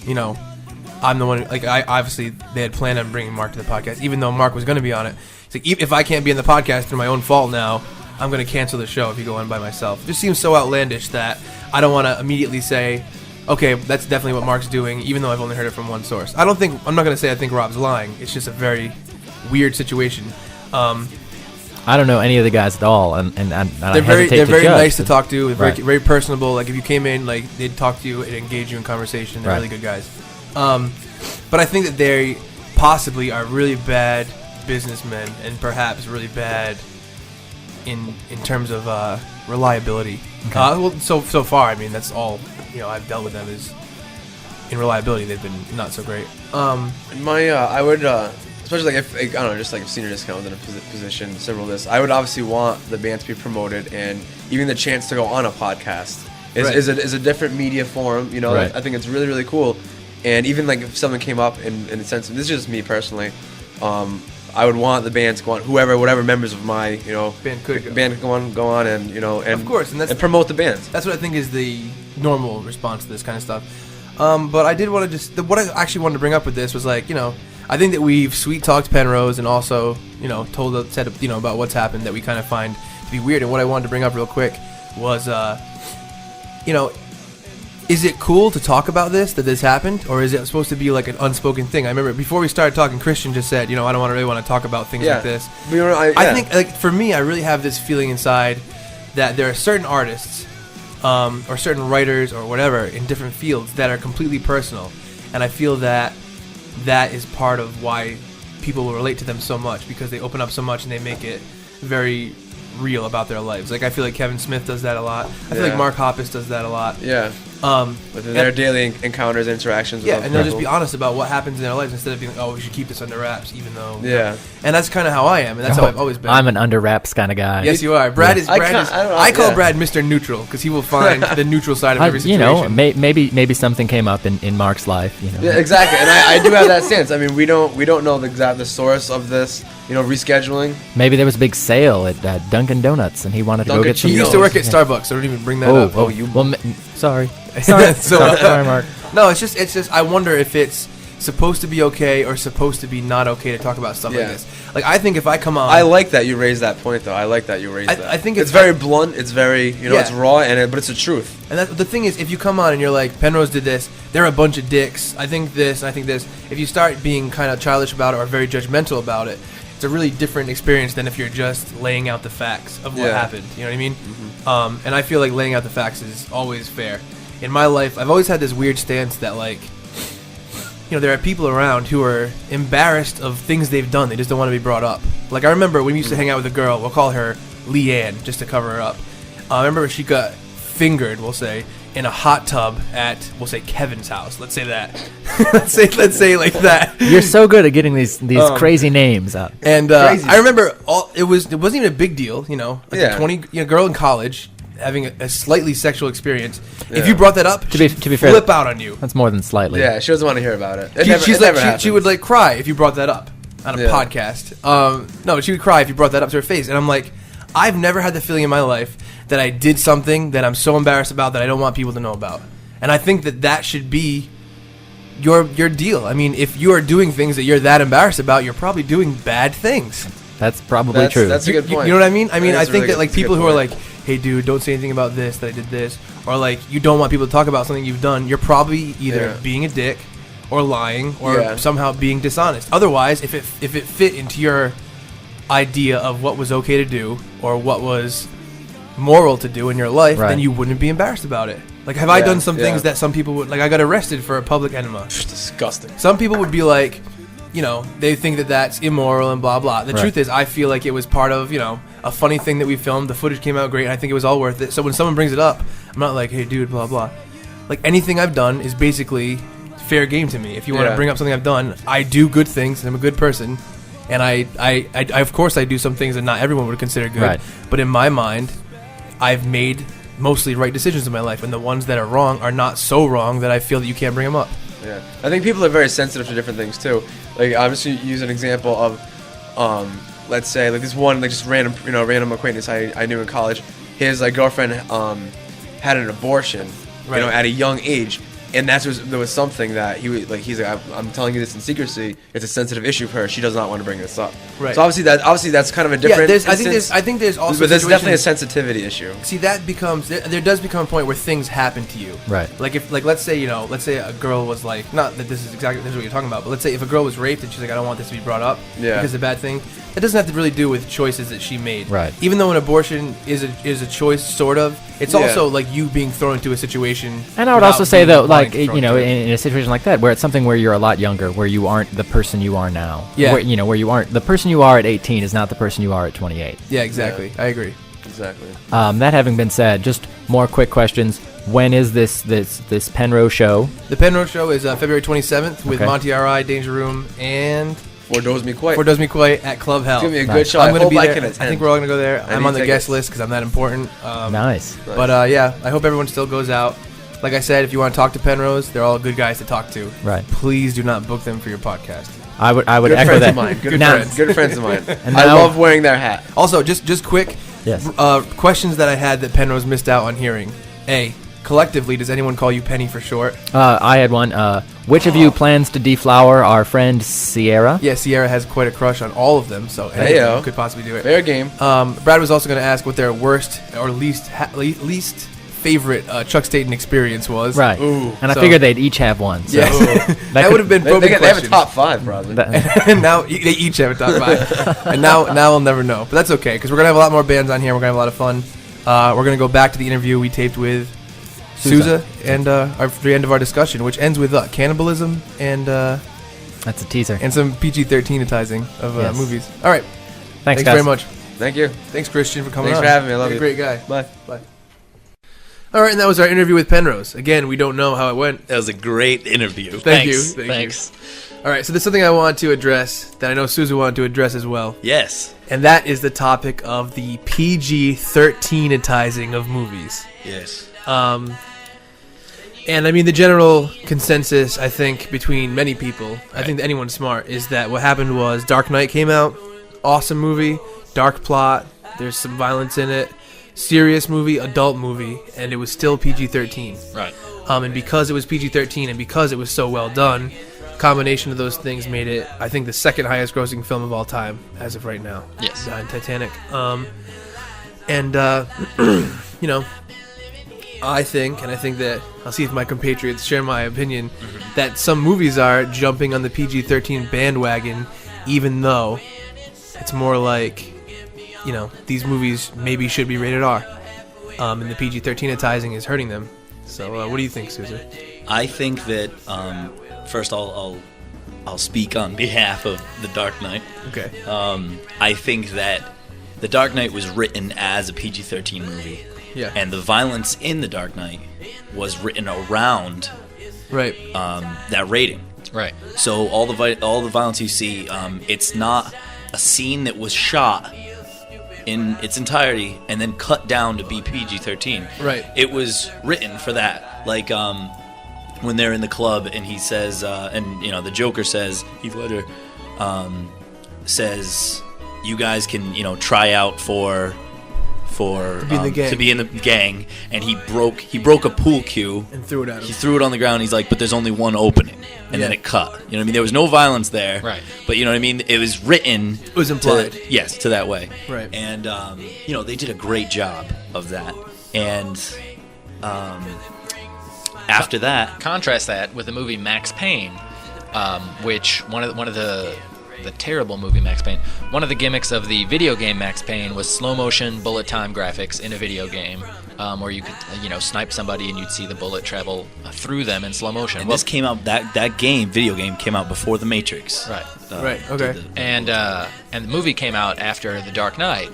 I'm the one, obviously they had planned on bringing Mark to the podcast, even though Mark was going to be on it. It's like, if I can't be in the podcast through my own fault now, I'm going to cancel the show if you go on by myself. It just seems so outlandish that I don't want to immediately say, okay, that's definitely what Mark's doing, even though I've only heard it from one source. I'm not going to say I think Rob's lying. It's just a very weird situation. I don't know any of the guys at all, and they're very nice to talk to. Very, very personable. Like if you came in, they'd talk to you and engage you in conversation. They're really good guys. But I think that they possibly are really bad businessmen and perhaps really bad in terms of reliability. Okay. So far, I mean, that's all I've dealt with them is in reliability. They've been not so great. I would, especially especially like if I don't know, just like if Senior Discount was in a position similar to this, I would obviously want the band to be promoted, and even the chance to go on a podcast is a different media form. You know, Right. I think it's really, really cool. And even like if something came up in the sense of, this is just me personally, I would want the band to go on, whatever members of my, Band could go on, and and of course, and promote the band. That's what I think is the normal response to this kind of stuff. But I did want to what I actually wanted to bring up with this was like, I think that we've sweet talked Penrose and also, said about what's happened that we kind of find to be weird. And what I wanted to bring up real quick was, is it cool to talk about that this happened, or is it supposed to be like an unspoken thing? I remember before we started talking, Christian just said, I don't really want to talk about things like this. I think, like, for me, I really have this feeling inside that there are certain artists or certain writers or whatever in different fields that are completely personal, and I feel that is part of why people will relate to them so much, because they open up so much and they make it very real about their lives. Like, I feel like Kevin Smith does that a lot. I feel like Mark Hoppus does that a lot. Yeah. With their daily encounters, interactions. Yeah, with and they'll just be honest about what happens in their lives instead of being like, oh, we should keep this under wraps, even though. Yeah. And that's kind of how I am, and that's how I've always been. I'm an under wraps kind of guy. Yes, you are. Brad is. I call Brad Mr. Neutral, because he will find the neutral side of every situation. Maybe something came up in Mark's life. Yeah, exactly. And I do have that stance. I mean, we don't know the source of this. Rescheduling. Maybe there was a big sale at Dunkin' Donuts, and he wanted to go get some. He used to work at Starbucks, so don't even bring that up. Oh, you. Well, sorry. Sorry, Mark. No, it's just. I wonder if it's supposed to be okay or supposed to be not okay to talk about stuff like this. Like, I think if I come on, I like that you raised that point, though. I like that you raised that. I think it's very blunt. It's very it's raw, but it's the truth. And the thing is, if you come on and you're like, Penrose did this, they're a bunch of dicks. I think this, and I think this. If you start being kind of childish about it or very judgmental about it, it's a really different experience than if you're just laying out the facts of what happened. You know what I mean? Mm-hmm. And I feel like laying out the facts is always fair. In my life, I've always had this weird stance that, like, there are people around who are embarrassed of things they've done. They just don't want to be brought up. Like, I remember when we used to hang out with a girl, we'll call her Leanne, just to cover her up. I remember she got fingered, we'll say, in a hot tub at, we'll say, Kevin's house. Let's say that. let's say like that. You're so good at getting these crazy names out. And I remember it wasn't even a big deal, like a 20 girl in college having a slightly sexual experience. Yeah. If you brought that up, to be fair, flip out on you. That's more than slightly. Yeah, she doesn't want to hear about it. She would like cry if you brought that up on a podcast. No, she would cry if you brought that up to her face. And I'm like, I've never had the feeling in my life that I did something that I'm so embarrassed about that I don't want people to know about. And I think that should be your deal. I mean, if you are doing things that you're that embarrassed about, you're probably doing bad things. That's probably true. That's a good point. You know what I mean? I mean, I think that, like, people who are like, hey, dude, don't say anything about this, that I did this, or like, you don't want people to talk about something you've done, you're probably either being a dick or lying or somehow being dishonest. Otherwise, if it fit into your idea of what was okay to do or what was moral to do in your life, then you wouldn't be embarrassed about it. Like, have I done some things that some people would, like, I got arrested for a public enema. Disgusting. Some people would be like, they think that that's immoral and blah, blah. The truth is, I feel like it was part of, a funny thing that we filmed. The footage came out great, and I think it was all worth it. So when someone brings it up, I'm not like, hey, dude, blah, blah. Like, anything I've done is basically fair game to me. If you want to bring up something I've done, I do good things, and I'm a good person. And I of course, I do some things that not everyone would consider good. Right. But in my mind, I've made mostly right decisions in my life, and the ones that are wrong are not so wrong that I feel that you can't bring them up. Yeah, I think people are very sensitive to different things too. Like, I'll just use an example of, let's say, like, this one, like, just random acquaintance I knew in college. His girlfriend had an abortion, at a young age, and there was something that he's like, I'm telling you this in secrecy. It's a sensitive issue for her. She does not want to bring this up. Right. So obviously that's kind of a different. I think there's also. But there's definitely a sensitivity issue. See, that becomes there does become a point where things happen to you. Right. Like, if, like, let's say a girl was like, not that this is what you're talking about, but let's say if a girl was raped and she's like, I don't want this to be brought up because it's a bad thing. It doesn't have to really do with choices that she made. Right. Even though an abortion is a choice, sort of, it's also like you being thrown into a situation. And I would also say, though, like, in a situation like that, where it's something where you're a lot younger, where you aren't the person you are now. Yeah. Where you aren't the person you are at 18 is not the person you are at 28. Yeah, exactly. Yeah. I agree. Exactly. That having been said, just more quick questions. When is this Penrose show? The Penrose show is February 27th with Monty R.I., Danger Room, and Does Me Quite. For Does Me Quite at Club Hell. It's going to be a Nice. good show. I'm I going to hope be I there. can I attend. think we're all going to go there. I'm need on the guest tickets. list because I'm that important. Nice. But yeah, I hope everyone still goes out. Like I said, if you want to talk to Penrose, they're all good guys to talk to. Right. Please do not book them for your podcast. I would Good echo friends that. of mine. Good Now- friends. Good friends of mine. And I now- love wearing their hat. Also, just quick Yes. questions that I had that Penrose missed out on hearing. A, collectively, does anyone call you Penny for short? I had one. Which of you plans to deflower our friend Sierra? Yeah, Sierra has quite a crush on all of them, so Hey, yo. anyone could possibly do it. Fair game. Brad was also going to ask what their worst or least favorite Chuck Staton experience was. Right. Ooh. And I So- figured they'd each have one. So Yeah. that That could- would have been They probing have a questions. top 5, probably. And now they each have a top 5. And now I'll never know. But that's okay, because we're going to have a lot more bands on here. We're going to have a lot of fun. We're going to go back to the interview we taped with Sousa and the end of our discussion, which ends with Cannibalism and That's a teaser. some PG-13-atizing of Yes. movies. All right. Thanks, Thanks guys. very much. Thank you. Thanks, Christian, for coming Thanks on. for having me. I love You're you. a great guy. Bye. Bye. All right, and that was our interview with Penrose. Again, we don't know how it went. That was a great interview. Thank you. Thanks. Thank Thanks. you. All right, so there's something I want to address that I know Sousa wanted to address as well, Yes. and that is the topic of the PG-13-atizing of movies. Yes. And I mean, the general consensus, I think, between many people, I think that anyone smart, is that what happened was Dark Knight came out, awesome movie, dark plot, there's some violence in it, serious movie, adult movie, and it was still PG-13. Right. And because it was PG-13 and because it was so well done, combination of those things made it, I think, the second highest grossing film of all time as of right now. Yes. Behind Titanic. You know, I think that, I'll see if my compatriots share my opinion, that some movies are jumping on the PG-13 bandwagon, even though it's more like, you know, these movies maybe should be rated R. And the PG-13-atizing is hurting them. So what do you think, Sousa? I think that first I'll speak on behalf of The Dark Knight. Okay. I think that The Dark Knight was written as a PG-13 movie. Yeah. And the violence in The Dark Knight was written around Right. that rating. Right. So all the violence you see, it's not a scene that was shot in its entirety and then cut down to be PG-13. Right. It was written for that. Like when they're in the club and he says, and you know the Joker says, Heath Ledger says, you guys can try out for To be in the gang. to be in the gang, and he broke a pool cue. And threw it at him. He threw it on the ground. He's like, but there's only one opening, and then Yeah. it cut. You know what I mean? There was no violence there, Right. But you know what I mean? It was written. It was implied. To that way, Right. And they did a great job of that. And after that, Contrast that with the movie Max Payne, which one of the terrible movie Max Payne. One of the gimmicks of the video game Max Payne was slow motion bullet time graphics in a video game, where you could snipe somebody and you'd see the bullet travel through them in slow motion. and this came out that video game came out before The Matrix. Right. Right, okay. And the movie came out after The Dark Knight,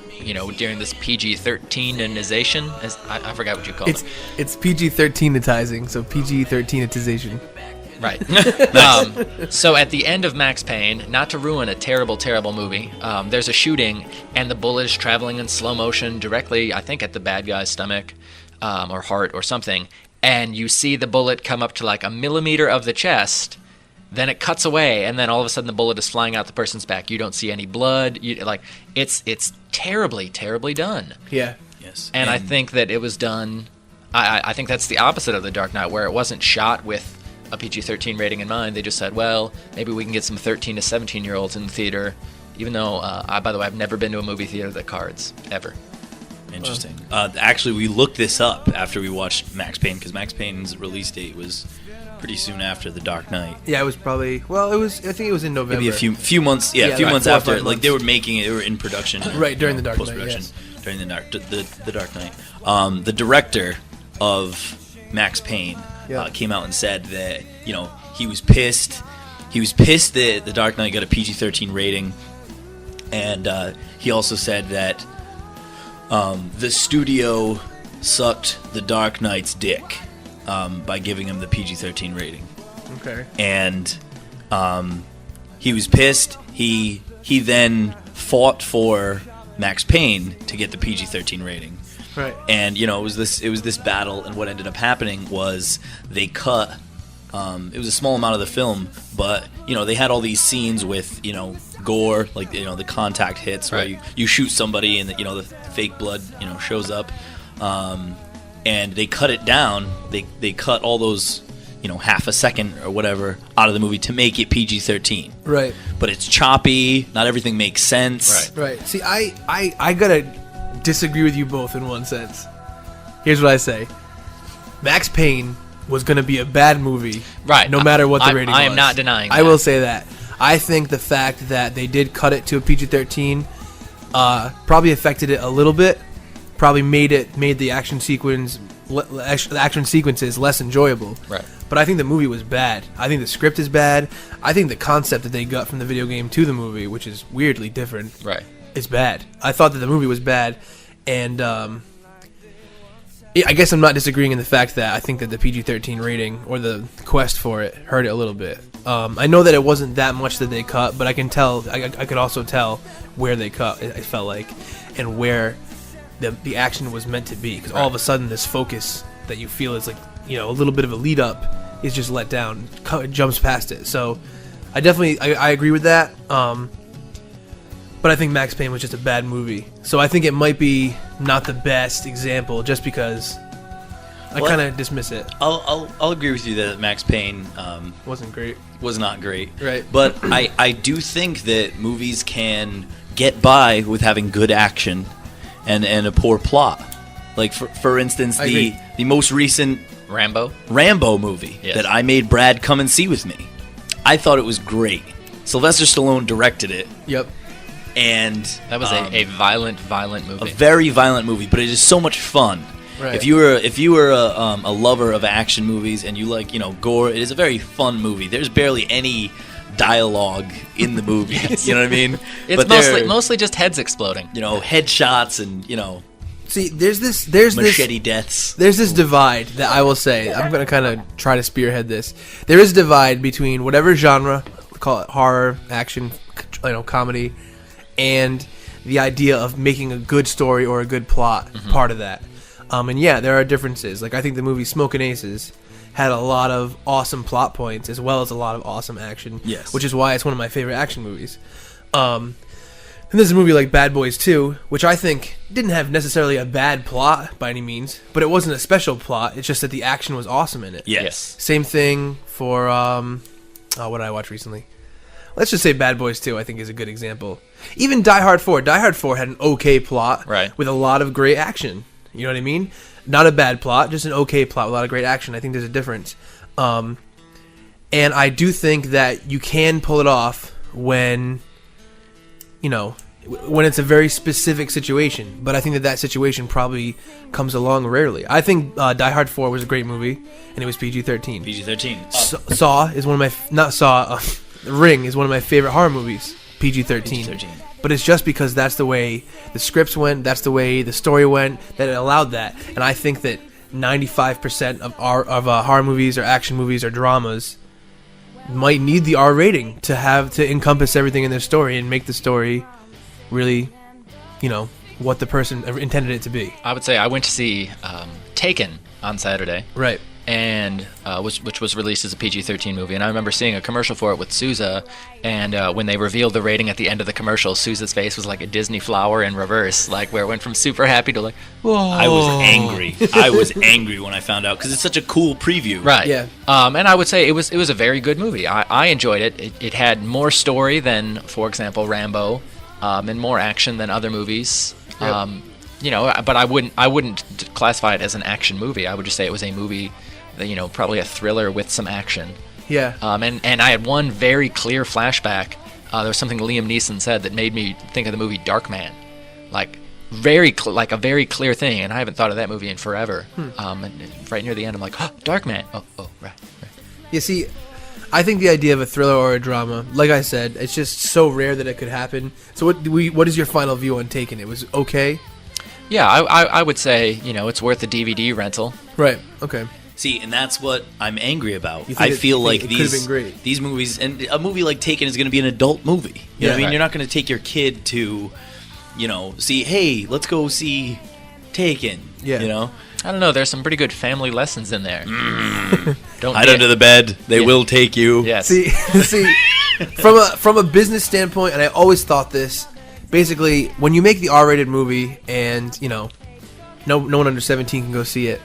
during this PG-13ization, as I forgot what you called it. It's PG-13-atizing, so PG-13-atization. Right. So at the end of Max Payne, not to ruin a terrible, terrible movie, there's a shooting, and the bullet is traveling in slow motion directly, I think, at the bad guy's stomach or heart or something, and you see the bullet come up to like a millimeter of the chest, then it cuts away, and then all of a sudden the bullet is flying out the person's back. You don't see any blood. It's terribly, terribly done. Yeah. Yes. And I think that it was done. I think that's the opposite of The Dark Knight, where it wasn't shot with a PG-13 rating in mind. They just said, well, maybe we can get some 13 to 17-year-olds in the theater. Even though, by the way, I've never been to a movie theater that cards ever. Interesting. Actually, we looked this up after we watched Max Payne, because Max Payne's release date was pretty soon after The Dark Knight. Yeah, it was probably... Well, I think it was in November. Maybe a few months. Yeah, a few like months 4 or after. 5 Like they months. were making it. They were in production. Right, during The Dark Knight, post-production, yes. during the Dark Knight. The director of Max Payne came out and said that he was pissed. He was pissed that The Dark Knight got a PG-13 rating, and he also said that the studio sucked The Dark Knight's dick by giving him the PG-13 rating. Okay. And he was pissed. He then fought for Max Payne to get the PG-13 rating. Right. And it was this battle, and what ended up happening was they cut. It was a small amount of the film, but they had all these scenes with gore, like the contact hits where you shoot somebody and the fake blood shows up, and they cut it down. They cut all those half a second or whatever out of the movie to make it PG-13. Right. But it's choppy. Not everything makes sense. Right. See, I gotta disagree with you both in one sense. Here's what I say: Max Payne was going to be a bad movie, right? No matter what the rating was. I am not denying that. I will say that. I think the fact that they did cut it to a PG-13 probably affected it a little bit. Probably made the action sequences less enjoyable. Right. But I think the movie was bad. I think the script is bad. I think the concept that they got from the video game to the movie, which is weirdly different, right, is bad. I thought that the movie was bad, and I guess I'm not disagreeing in the fact that I think that the PG-13 rating or the quest for it hurt it a little bit. I know that it wasn't that much that they cut, but I can tell. I could also tell where they cut. It felt like, and where the action was meant to be. Because all of a sudden, this focus that you feel is like a little bit of a lead up is just let down. It jumps past it. So I definitely I agree with that. But I think Max Payne was just a bad movie. So I think it might be not the best example just because I kind of dismiss it. I'll agree with you that Max Payne Wasn't great. was not great. Right. But I do think that movies can get by with having good action and a poor plot. Like, for instance, the most recent Rambo movie that I made Brad come and see with me. I thought it was great. Sylvester Stallone directed it. Yep. And that was a violent movie. A very violent movie, but it is so much fun. Right. If you were a lover of action movies and you like gore, it is a very fun movie. There's barely any dialogue in the movie. Yes. You know what I mean? It's mostly just heads exploding. Headshots and See, there's machete deaths. There's this divide that I will say. I'm going to kind of try to spearhead this. There is a divide between whatever genre, call it horror, action, comedy, and the idea of making a good story or a good plot part of that. And yeah, there are differences. Like, I think the movie Smokin' Aces had a lot of awesome plot points as well as a lot of awesome action. Yes. Which is why it's one of my favorite action movies. And there's a movie like Bad Boys 2, which I think didn't have necessarily a bad plot by any means, but it wasn't a special plot. It's just that the action was awesome in it. Yes. Same thing for what did I watch recently? Let's just say Bad Boys 2, I think, is a good example. Even Die Hard 4. Die Hard 4 had an okay plot with a lot of great action. You know what I mean? Not a bad plot, just an okay plot with a lot of great action. I think there's a difference. And I do think that you can pull it off when it's a very specific situation. But I think that situation probably comes along rarely. I think Die Hard 4 was a great movie, and it was PG-13. PG-13. Saw is one of my... Ring is one of my favorite horror movies, PG-13. PG-13. But it's just because that's the way the scripts went, that's the way the story went, that it allowed that. And I think that 95% of horror movies or action movies or dramas might need the R rating to encompass everything in their story and make the story really, what the person intended it to be. I would say I went to see Taken on Saturday. Right. And which was released as a PG-13 movie, and I remember seeing a commercial for it with Sousa, and when they revealed the rating at the end of the commercial, Sousa's face was like a Disney flower in reverse, like where it went from super happy to like, whoa. I was angry. I was angry when I found out because it's such a cool preview. Right. Yeah. And I would say it was a very good movie. I enjoyed it. It had more story than, for example, Rambo, and more action than other movies. Yep. But I wouldn't classify it as an action movie. I would just say it was a movie. Probably a thriller with some action. Yeah. And I had one very clear flashback. There was something Liam Neeson said that made me think of the movie Darkman, like a very clear thing. And I haven't thought of that movie in forever. And right near the end, I'm like, oh, Darkman. Oh, right. You see, I think the idea of a thriller or a drama, like I said, it's just so rare that it could happen. So what is your final view on Taken? It was okay? Yeah, I would say it's worth the DVD rental. Right. Okay. See, and that's what I'm angry about. You think I feel like it could have been these great. these movies, and a movie like Taken is going to be an adult movie. You know what I mean? right. You're not going to take your kid to, see, hey, let's go see Taken. Yeah. You know? I don't know. There's some pretty good family lessons in there. Don't Hide dare- under the bed. They Yeah. will take you. Yes. See, from a business standpoint, and I always thought this. Basically, when you make the R-rated movie, and no one under 17 can go see it,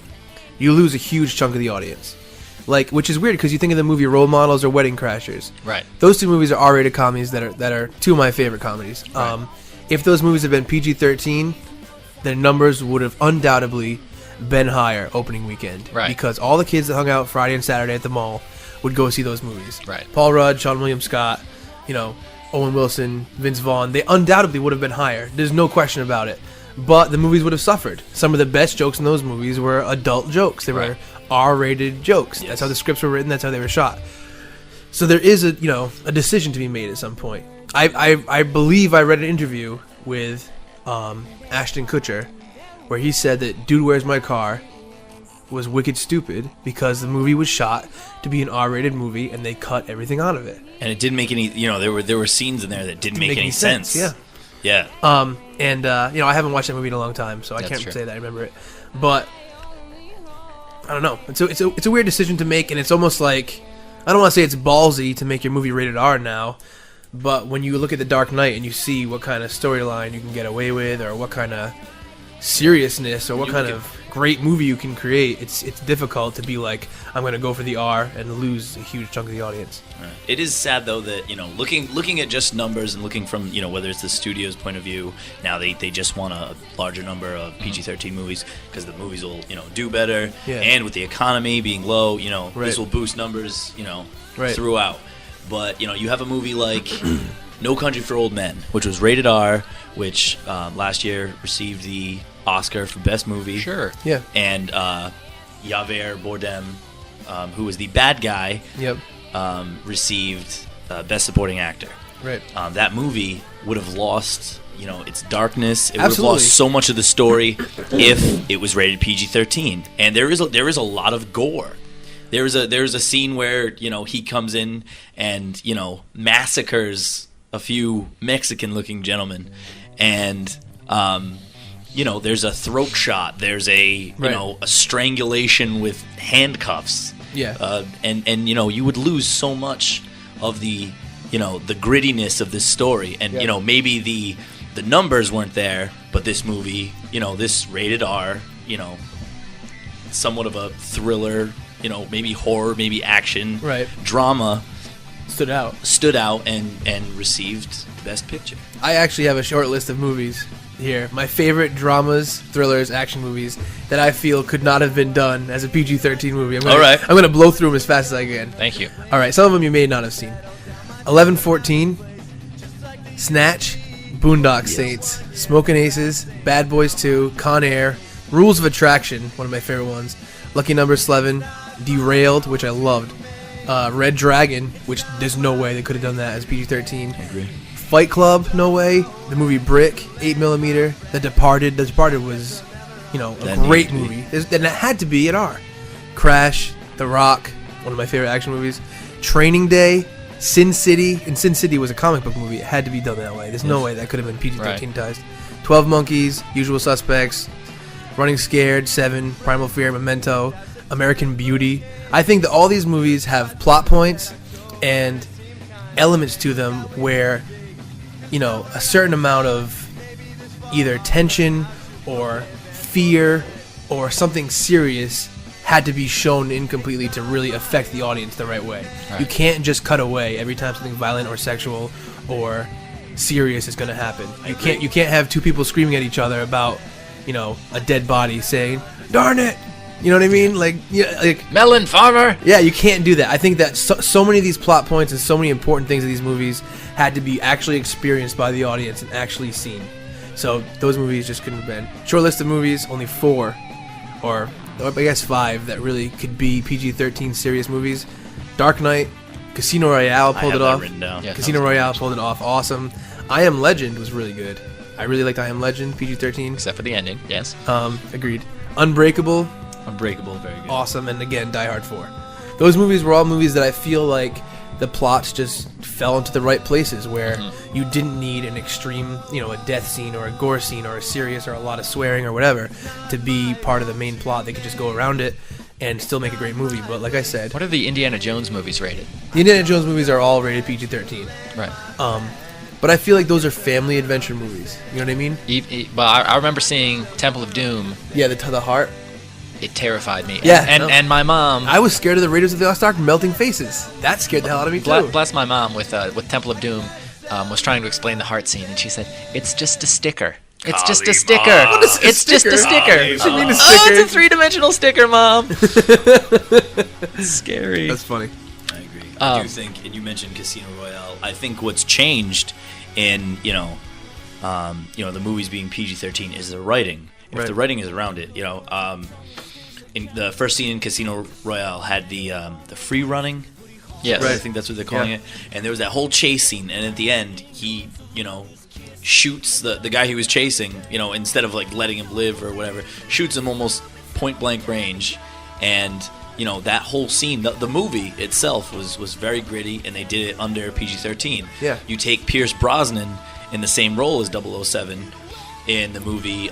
you lose a huge chunk of the audience. Which is weird because you think of the movie Role Models or Wedding Crashers. Right. Those two movies are R-rated comedies that are two of my favorite comedies. Right. If those movies had been PG-13, their numbers would have undoubtedly been higher opening weekend. Right. Because all the kids that hung out Friday and Saturday at the mall would go see those movies. Right. Paul Rudd, Sean William Scott, Owen Wilson, Vince Vaughn, they undoubtedly would have been higher. There's no question about it. But the movies would have suffered. Some of the best jokes in those movies were adult jokes. They were Right. R-rated jokes. Yes. That's how the scripts were written. That's how they were shot. So there is a decision to be made at some point. I believe I read an interview with Ashton Kutcher where he said that Dude, Where's My Car was wicked stupid because the movie was shot to be an R-rated movie and they cut everything out of it. And it didn't make any, there were scenes in there that didn't make any sense. Yeah. Yeah. I haven't watched that movie in a long time, so I That's can't true. say that I remember it. But I don't know. It's a weird decision to make, and it's almost like, I don't want to say it's ballsy to make your movie rated R now, but when you look at The Dark Knight and you see what kind of storyline you can get away with, or what kind of seriousness, or what kind of great movie you can create, it's difficult to be like, I'm going to go for the R and lose a huge chunk of the audience. It is sad though that looking at just numbers and looking from whether it's the studio's point of view, now they just want a larger number of PG-13 movies because the movies will do better, Yeah. and with the economy being low, Right. this will boost numbers Right. throughout. But you have a movie like No Country for Old Men, which was rated R, which last year received the Oscar for Best Movie. Sure. Yeah. And Javier Bardem, who was the bad guy, Yep. received Best Supporting Actor. Right. That movie would have lost, its darkness. It would Absolutely. have lost so much of the story if it was rated PG-13. And there is a lot of gore. There's a scene where he comes in and massacres a few Mexican-looking gentlemen, and there's a throat shot. There's a Right. a strangulation with handcuffs. Yeah. And you would lose so much of the the grittiness of this story, and Yeah. maybe the numbers weren't there, but this movie, this rated R, somewhat of a thriller, maybe horror, maybe action, Right. drama, Stood out. stood out and received Best Picture. I actually have a short list of movies here. My favorite dramas, thrillers, action movies that I feel could not have been done as a PG-13 movie. All right. I'm gonna blow through them as fast as I can. Thank you. All right, some of them you may not have seen. 11-14, Snatch, Boondock Saints, Smokin' Aces, Bad Boys 2, Con Air, Rules of Attraction, one of my favorite ones, Lucky Number 11, Derailed, which I loved, Red Dragon, which there's no way they could have done that as PG-13. I agree. Fight Club, no way. The movie Brick, 8mm. The Departed. The Departed was, a That great needed to be. movie. And it had to be an R. Crash, The Rock, one of my favorite action movies. Training Day, Sin City. And Sin City was a comic book movie. It had to be done that way. There's no way that could have been PG-13 ties. 12 Monkeys, Usual Suspects, Running Scared, 7, Primal Fear, Memento, American Beauty. I think that all these movies have plot points and elements to them where a certain amount of either tension or fear or something serious had to be shown incompletely to really affect the audience the right way. Right. You can't just cut away every time something violent or sexual or serious is going to happen. You can't have two people screaming at each other about, a dead body saying, "Darn it." You know what I mean? Like Melon farmer. yeah, you can't do that. I think that so many of these plot points and so many important things in these movies had to be actually experienced by the audience and actually seen. So those movies just couldn't have been. Short list of movies, only 4, or I guess 5 that really could be PG-13 serious movies. Dark Knight, Casino Royale I pulled have it that off. written down. Yeah. Casino Royale pulled it off. Awesome. I Am Legend was really good. I really liked I Am Legend, PG-13. Except for the ending. Yes. Agreed. Unbreakable, Unbreakable, very good. awesome, and again, Die Hard 4. Those movies were all movies that I feel like the plots just fell into the right places, where you didn't need an extreme, a death scene or a gore scene or a serious or a lot of swearing or whatever to be part of the main plot. They could just go around it and still make a great movie. But like I said, What are the Indiana Jones movies rated? the Indiana Jones movies are all rated PG-13. Right. But I feel like those are family adventure movies. You know what I mean? But I remember seeing Temple of Doom. Yeah, the heart. It terrified me. Yeah, And my mom. I was scared of the Raiders of the Lost Ark melting faces. That scared the hell out of me too. Bless my mom with Temple of Doom. Was trying to explain the heart scene, and she said, "It's just a sticker. It's just a sticker. It's just a sticker. What do you mean a Oh, sticker? it's a 3-dimensional sticker, Mom." It's scary. That's funny. I agree. I do think, and you mentioned Casino Royale. I think what's changed in the movies being PG-13 is the writing. If Right. the writing is around it, in the first scene in Casino Royale had the free running. Yes. I think that's what they're calling it. And there was that whole chase scene, and at the end, he shoots the guy he was chasing. Instead of like letting him live or whatever, shoots him almost point blank range, and that whole scene, the movie itself was very gritty, and they did it under PG-13. Yeah. You take Pierce Brosnan in the same role as 007 in the movie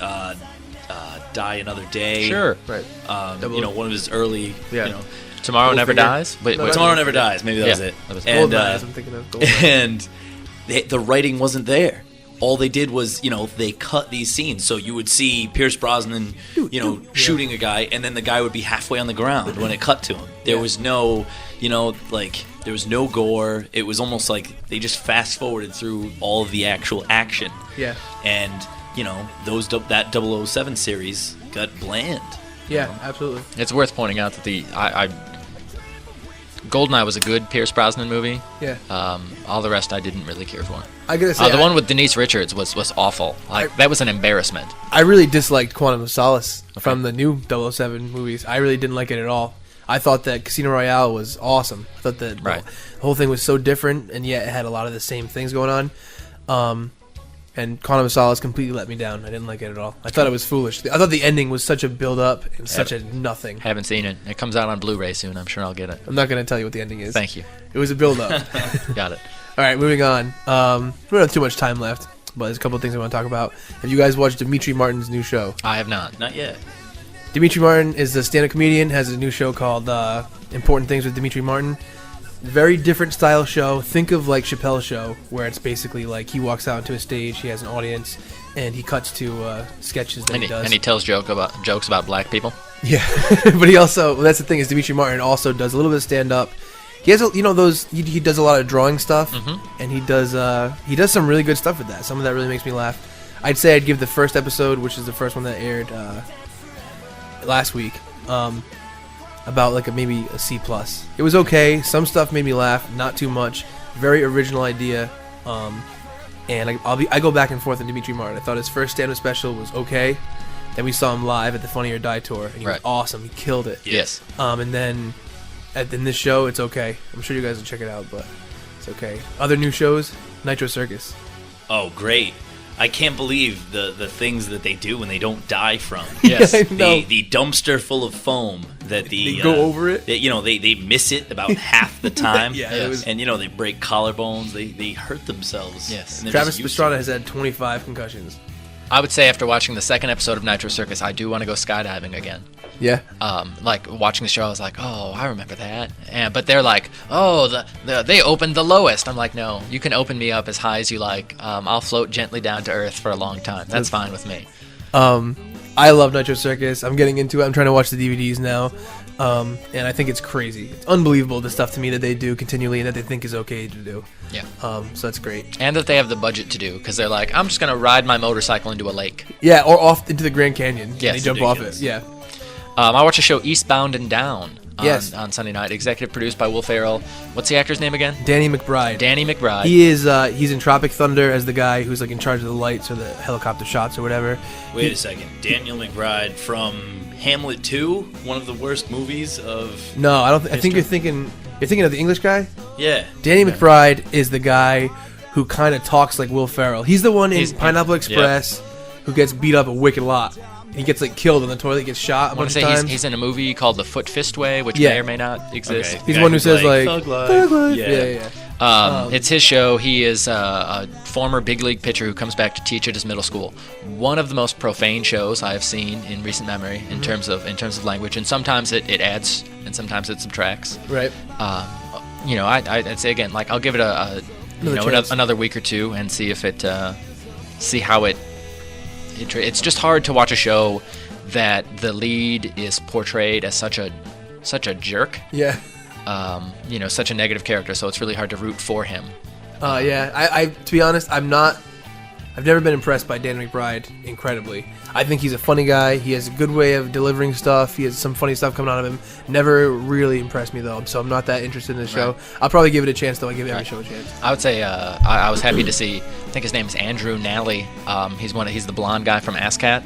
Die Another Day. Sure. Right. One of his early. Yeah. Tomorrow Never Goldfinger. Dies. Wait, No, wait. Tomorrow Never Dies. Maybe that was it. that was- And, Goldeneye, I'm thinking of Goldeneye. and the writing wasn't there. All they did was, they cut these scenes. So you would see Pierce Brosnan, shooting a guy, and then the guy would be halfway on the ground when it cut to him. There was no, there was no gore. It was almost like they just fast forwarded through all of the actual action. Yeah. And, that 007 series got bland. Yeah, absolutely. It's worth pointing out that Goldeneye was a good Pierce Brosnan movie. Yeah. All the rest I didn't really care for. I gotta say, The one with Denise Richards was awful. That was an embarrassment. I really disliked Quantum of Solace from the new 007 movies. I really didn't like it at all. I thought that Casino Royale was awesome. I thought that Right. the whole thing was so different, and yet it had a lot of the same things going on. And Quantum of Solace completely let me down. I didn't like it at all. I thought it was foolish. I thought the ending was such a build-up and such a nothing. Haven't seen it. It comes out on Blu-ray soon. I'm sure I'll get it. I'm not going to tell you what the ending is. Thank you. It was a build-up. Got it. All right, moving on. We don't have too much time left, but there's a couple of things I want to talk about. Have you guys watched Dimitri Martin's new show? I have not. Not yet. Dimitri Martin is a stand-up comedian, has a new show called Important Things with Dimitri Martin. Very different style show. Think of like Chappelle's show, where it's basically like he walks out into a stage, he has an audience, and he cuts to sketches that he does. And he tells jokes about black people. Yeah, but he also, that's the thing, is Dimitri Martin also does a little bit of stand-up. He has, he does a lot of drawing stuff, and he does some really good stuff with that. Some of that really makes me laugh. I'd say I'd give the first episode, which is the first one that aired last week, about like maybe a C+. It was okay. Some stuff made me laugh, not too much. Very original idea, and I go back and forth on Dimitri Martin. I thought his first stand-up special was okay. Then we saw him live at the Funny or Die tour, and he was awesome. He killed it. Yes. And then in this show, it's okay. I'm sure you guys will check it out, but it's okay. Other new shows, Nitro Circus. Oh, great. I can't believe the things that they do when they don't die from. Yes. I know. The dumpster full of foam that They go over it? They miss it about half the time. Yeah, Yes. it was. And, they break collarbones. They hurt themselves. Yes. And they're Travis just used Pastrana to it. has had 25 concussions. I would say after watching the second episode of Nitro Circus, I do want to go skydiving again. Yeah. Like watching the show, I was like, oh, I remember that. But they're like, oh, they opened the lowest. I'm like, no, you can open me up as high as you like. I'll float gently down to earth for a long time. That's fine with me. I love Nitro Circus. I'm getting into it. I'm trying to watch the DVDs now. And I think it's crazy. It's unbelievable, the stuff to me that they do continually and that they think is okay to do. Yeah. So that's great. And that they have the budget to do, because they're like, I'm just going to ride my motorcycle into a lake. Yeah, or off into the Grand Canyon. Yes. And they jump off it. Ridiculous. Yeah. I watched a show, Eastbound and Down, Yes. on Sunday night. Executive produced by Will Ferrell. What's the actor's name again? Danny McBride. Danny McBride. He is. He's in Tropic Thunder as the guy who's like in charge of the lights or the helicopter shots or whatever. Wait a second. Daniel McBride from Hamlet 2, one of the worst movies of... No, I don't. I think History. you're thinking of the English guy. Yeah. Danny McBride is the guy who kind of talks like Will Ferrell. He's the one in He's- Pineapple Express who gets beat up a wicked lot. He gets like killed on the toilet, gets shot a I want bunch to of say times. he's in a movie called The Foot Fist Way, which Yeah. may or may not exist. Okay. He's The the one guy who says like Thug Life. "Thug Life." Yeah. Yeah. It's his show. He is a former big league pitcher who comes back to teach at his middle school. One of the most profane shows I have seen in recent memory in terms of language, and sometimes it adds and sometimes it subtracts. Right. I'd say again, like I'll give it another week or two and see if it see how it's just hard to watch a show that the lead is portrayed as such a jerk. Yeah. Such a negative character, so it's really hard to root for him. I to be honest, I've never been impressed by Danny McBride incredibly. I think he's a funny guy. He has a good way of delivering stuff. He has some funny stuff coming out of him. Never really impressed me though, so I'm not that interested in the show. Right. I'll probably give it a chance though. I give every show a chance. I would say I was happy to see. I think his name is Andrew Nally. He's the blonde guy from ASCAT.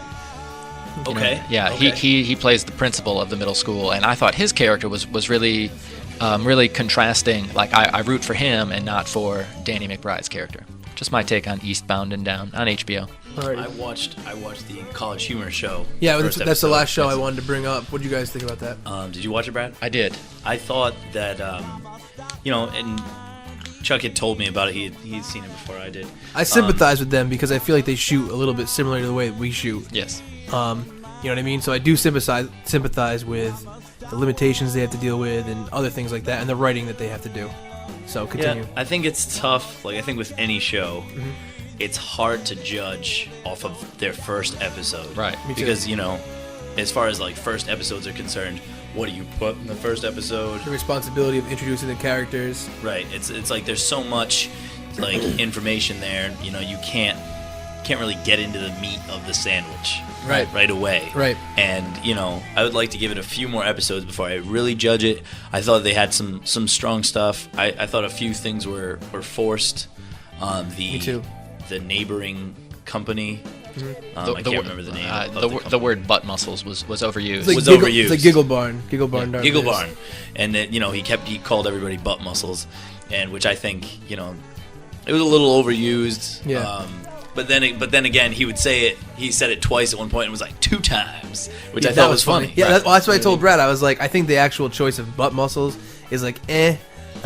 Okay. Yeah, Okay. he plays the principal of the middle school, and I thought his character was really really contrasting. Like I root for him and not for Danny McBride's character. Just my take on Eastbound and Down on HBO. Alrighty. I watched the College Humor show. Yeah, first that's the last episode. show I wanted to bring up. What do you guys think about that? Did you watch it, Brad? I did. I thought that, and Chuck had told me about it. He'd seen it before I did. I sympathize with them because I feel like they shoot a little bit similar to the way we shoot. Yes. You know what I mean? So I do sympathize with the limitations they have to deal with and other things like that, and the writing that they have to do. So continue. Yeah, I think it's tough. Like I think with any show, it's hard to judge off of their first episode. Right. Me too. Because as far as like first episodes are concerned, what do you put in the first episode? The responsibility of introducing the characters. Right. It's like there's so much like information there. You can't really get into the meat of the sandwich right away. Right. And I would like to give it a few more episodes before I really judge it. I thought they had some strong stuff. I thought a few things were forced. Me too. The neighboring company. I can't remember the name. of the company. The word butt muscles was overused. Was overused. It's like Giggle Barn. Giggle Barn. Darn Giggle it is. Barn, and then he called everybody butt muscles, and which I think it was a little overused. Yeah. But then again, he would say it. He said it twice at one point, and it was like 2 times, which Yeah, I that thought was funny. Yeah, Right. that's what I told Brad. I was like, I think the actual choice of butt muscles is like and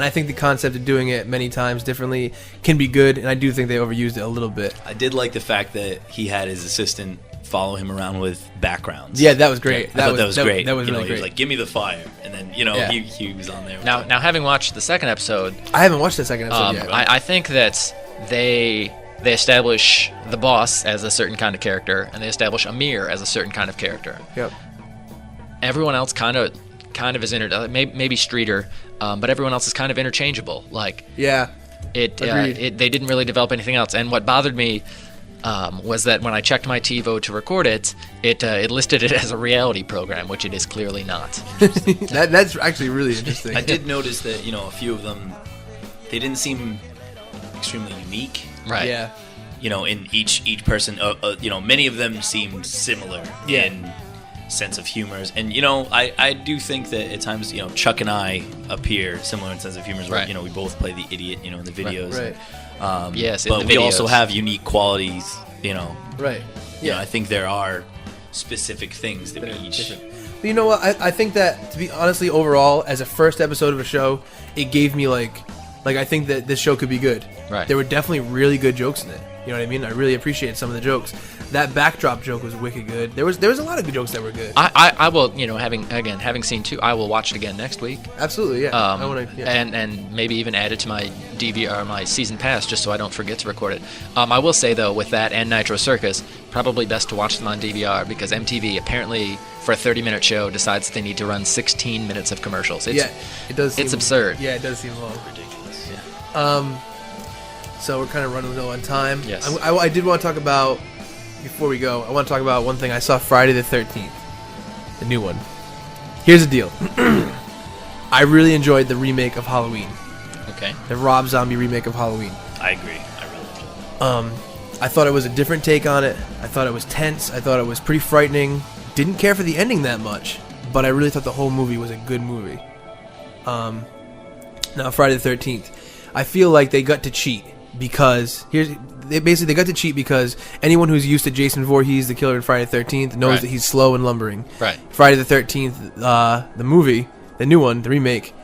I think the concept of doing it many times differently can be good, and I do think they overused it a little bit. I did like the fact that he had his assistant follow him around with backgrounds. Yeah, that was great. I thought that was great. That was really He great. was like, "Give me the fire," and then Yeah. he was on there. with Now, that. having watched the second episode, I haven't watched the second episode yet. I think that they establish the boss as a certain kind of character, and they establish Amir as a certain kind of character. Yep. Everyone else kind of is maybe Streeter, but everyone else is kind of interchangeable. Like Yeah. Agreed. they didn't really develop anything else. And what bothered me was that when I checked my TiVo to record it listed it as a reality program, which it is clearly not. That's actually really interesting. I did notice that a few of them, they didn't seem extremely unique. Right. Yeah. In each person, many of them seemed similar Yeah. in sense of humors, and I do think that at times Chuck and I appear similar in sense of humors, where Right. we both play the idiot in the videos. Right. Yes, in but the we also videos. have unique qualities. Right. I think there are specific things that we each. But you know what? I think that, to be honestly, overall, as a first episode of a show, it gave me like I think that this show could be good. Right. There were definitely really good jokes in it. You know what I mean? I really appreciate some of the jokes. That backdrop joke was wicked good. There was a lot of good jokes that were good. I will, having seen 2, I will watch it again next week. Absolutely, yeah. I want to. Yeah. And maybe even add it to my DVR, my season pass, just so I don't forget to record it. I will say though, with that and Nitro Circus, probably best to watch them on DVR, because MTV apparently for a 30-minute show decides that they need to run 16 minutes of commercials. It does. It's absurd. Yeah, it does seem long. Ridiculous. Yeah. So we're kind of running low on time. Yes. I did want to talk about, before we go, I want to talk about one thing. I saw Friday the 13th, the new one. Here's the deal. I really enjoyed the remake of Halloween, Okay. the Rob Zombie remake of Halloween. I agree. I really enjoyed it. I thought it was a different take on it. I thought it was tense. I thought it was pretty frightening. Didn't care for the ending that much, but I really thought the whole movie was a good movie. Now, Friday the 13th. I feel like they got to cheat because they got to cheat because anyone who's used to Jason Voorhees, the killer in Friday the 13th, knows Right. that he's slow and lumbering. Right. Friday the 13th, the movie, the new one, the remake,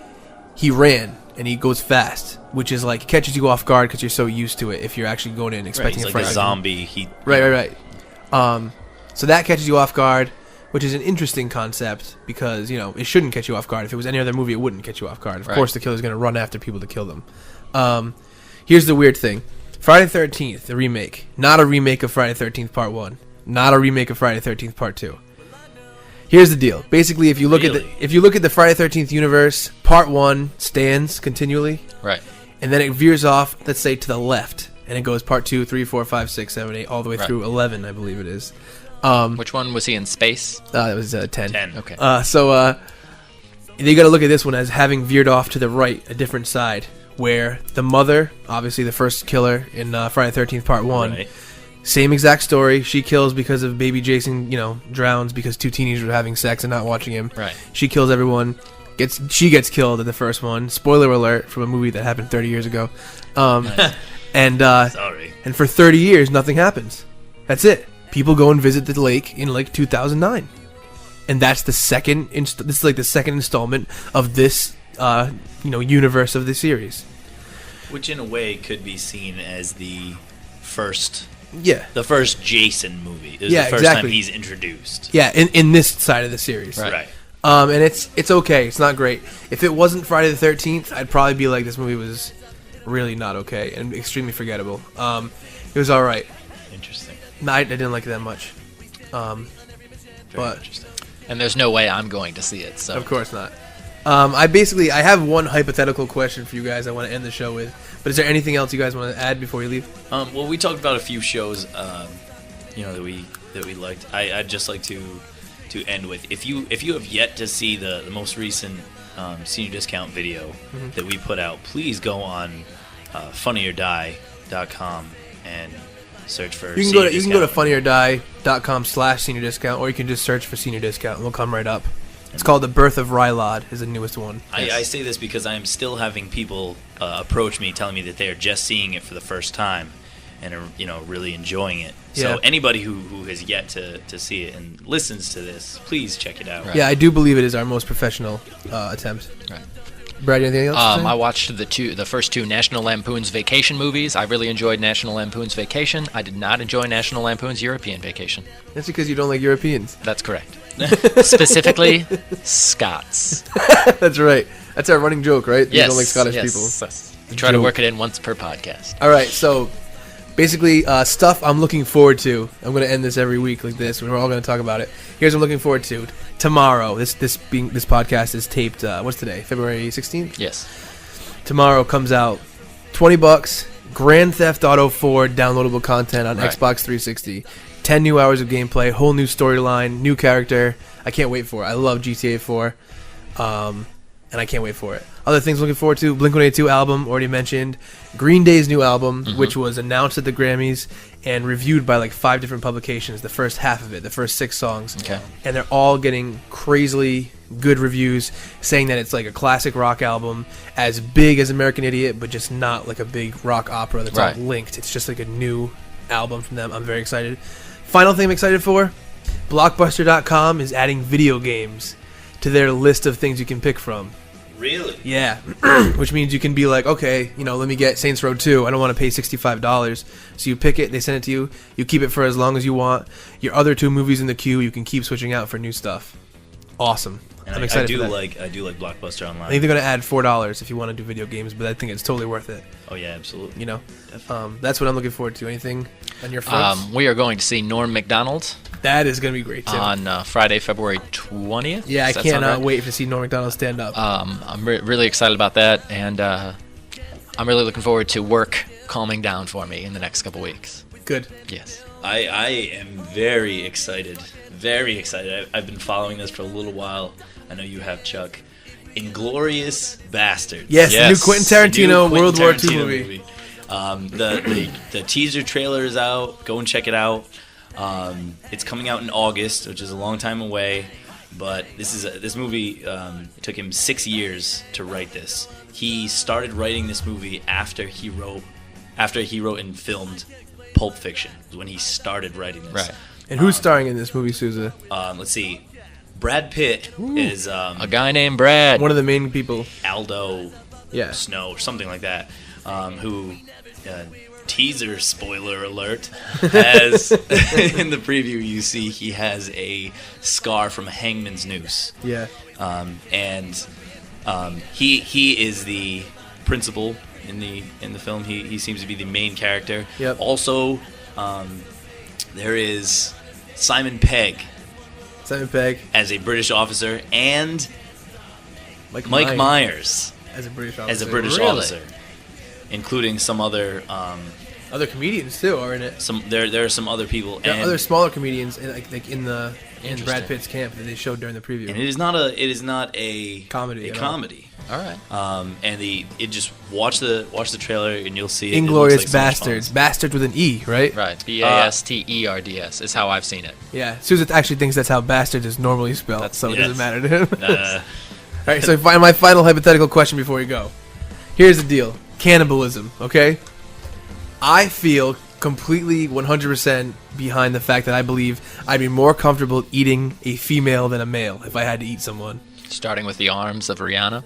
he ran and he goes fast, which is like catches you off guard because you're so used to it. If you're actually going in Right, expecting he's a like Friday a zombie. Right. So that catches you off guard, which is an interesting concept because, you know, it shouldn't catch you off guard. If it was any other movie, it wouldn't catch you off guard. Of course, the killer's going to run after people to kill them. Here's the weird thing. Friday the 13th, the remake. Not a remake of Friday the 13th Part 1. Not a remake of Friday the 13th Part 2. Here's the deal. Basically, if you look at the Friday the 13th universe, Part 1 stands continually. Right. And then it veers off, let's say, to the left. And it goes Part 2, 3, 4, 5, 6, 7, 8, all the way through 11, I believe it is. Which one was he in space? It was 10. 10. Okay. So you got to look at this one as having veered off to the right, a different side, where the mother, obviously the first killer in Friday the 13th Part 1, Right. same exact story. She kills because of baby Jason, drowns because two teenagers were having sex and not watching him. Right. She kills everyone. She gets killed in the first one. Spoiler alert from a movie that happened 30 years ago. And Sorry. and for 30 years, nothing happens. That's it. People go and visit the lake in like 2009, and that's the second. This is like the second installment of this, universe of the series. Which in a way could be seen as the first Yeah, Jason movie. It was Yeah, the first exactly. time he's introduced. yeah. In this side of the series, Right. And it's okay. It's not great. If it wasn't Friday the 13th, I'd probably be like, this movie was really not okay and extremely forgettable. It was all right. Interesting. I didn't like it that much. Very But interesting. And there's no way I'm going to see it. So of course not. I have one hypothetical question for you guys I want to end the show with. But is there anything else you guys want to add before you leave? Well, we talked about a few shows, that we liked. I'd just like to end with if you have yet to see the most recent senior discount video that we put out, please go on funnyordie.com and search for. You can go to funnyordie.com/senior discount, or you can just search for senior discount and we'll come right up. It's called The Birth of Rylod, is the newest one. I say this because I am still having people approach me telling me that they are just seeing it for the first time and are really enjoying it. Yeah. So anybody who has yet to see it and listens to this, please check it out. Right. Yeah, I do believe it is our most professional attempt. Right. Brad, anything else? to say? I watched the first two National Lampoon's Vacation movies. I really enjoyed National Lampoon's Vacation. I did not enjoy National Lampoon's European Vacation. That's because you don't like Europeans. That's correct. Specifically, Scots. That's right. That's our running joke, right? Yes. You don't like Scottish yes. people. We try to Joke. work it in once per podcast. All right, so basically, stuff I'm looking forward to. I'm going to end this every week like this. We're all going to talk about it. Here's what I'm looking forward to. Tomorrow, this podcast is taped, what's today? February 16th? Yes. Tomorrow comes out. $20. Grand Theft Auto 4 downloadable content on Right. Xbox 360. 10 new hours of gameplay, whole new storyline, new character. I can't wait for it. I love GTA 4. And I can't wait for it. Other things looking forward to, Blink-182 album, already mentioned. Green Day's new album, which was announced at the Grammys and reviewed by like 5 different publications, the first half of it, the first 6 songs. Okay. And they're all getting crazily good reviews, saying that it's like a classic rock album, as big as American Idiot, but just not like a big rock opera that's Right. all linked. It's just like a new album from them. I'm very excited. Final thing I'm excited for, Blockbuster.com is adding video games to their list of things you can pick from. Really? Yeah, which means you can be like, okay, let me get Saints Row 2. I don't want to pay $65. So you pick it, they send it to you. You keep it for as long as you want. Your other 2 movies in the queue, you can keep switching out for new stuff. Awesome. And I'm I excited do for that. I do like Blockbuster Online. I think they're going to add $4 if you want to do video games, but I think it's totally worth it. Oh yeah, absolutely. That's what I'm looking forward to. Anything on your front? We are going to see Norm Macdonald That is going to be great, too. on Friday, February 20th. Yeah, I Does that sound cannot right? wait to see Norm Macdonald stand up. I'm really excited about that, and I'm really looking forward to work calming down for me in the next couple weeks. Good. Yes. I am very excited. Very excited. I've been following this for a little while. I know you have, Chuck. Inglourious Bastards. Yes, the new Yes. Quentin The new Tarantino Quentin World War II Tarantino movie. The teaser trailer is out. Go and check it out. It's coming out in August, which is a long time away. But this movie took him 6 years to write this. He started writing this movie after he wrote after he wrote and filmed Pulp Fiction, was when he started writing this. Right. And who's starring in this movie, Sousa? Let's see. Brad Pitt is A guy named Brad. One of the main people. Aldo Yeah. Snow or something like that, who, teaser spoiler alert, has, in the preview you see he has a scar from a hangman's noose. Yeah. He is the principal in the film. He seems to be the main character. Yep. Also, there is Simon Pegg Simon Pegg. as a British officer and Mike Myers as a British officer. as a British Really? officer, including some other Other comedians too are in it. there are some other people There are and other smaller comedians in Brad Interesting. Pitt's camp that they showed during the preview. and it is not a Comedy a at all. comedy. All right. And just watch the trailer and you'll see it. Inglorious It looks like so much fun. Bastards. Bastards with an E, right? Right. Basterds is how I've seen it. Yeah. Susan actually thinks that's how bastards is normally spelled, That's- so it yes. doesn't matter to him. Uh, All right, so my final hypothetical question before we go. Here's the deal. Cannibalism, okay? I feel completely 100% behind the fact that I believe I'd be more comfortable eating a female than a male if I had to eat someone. Starting with the arms of Rihanna.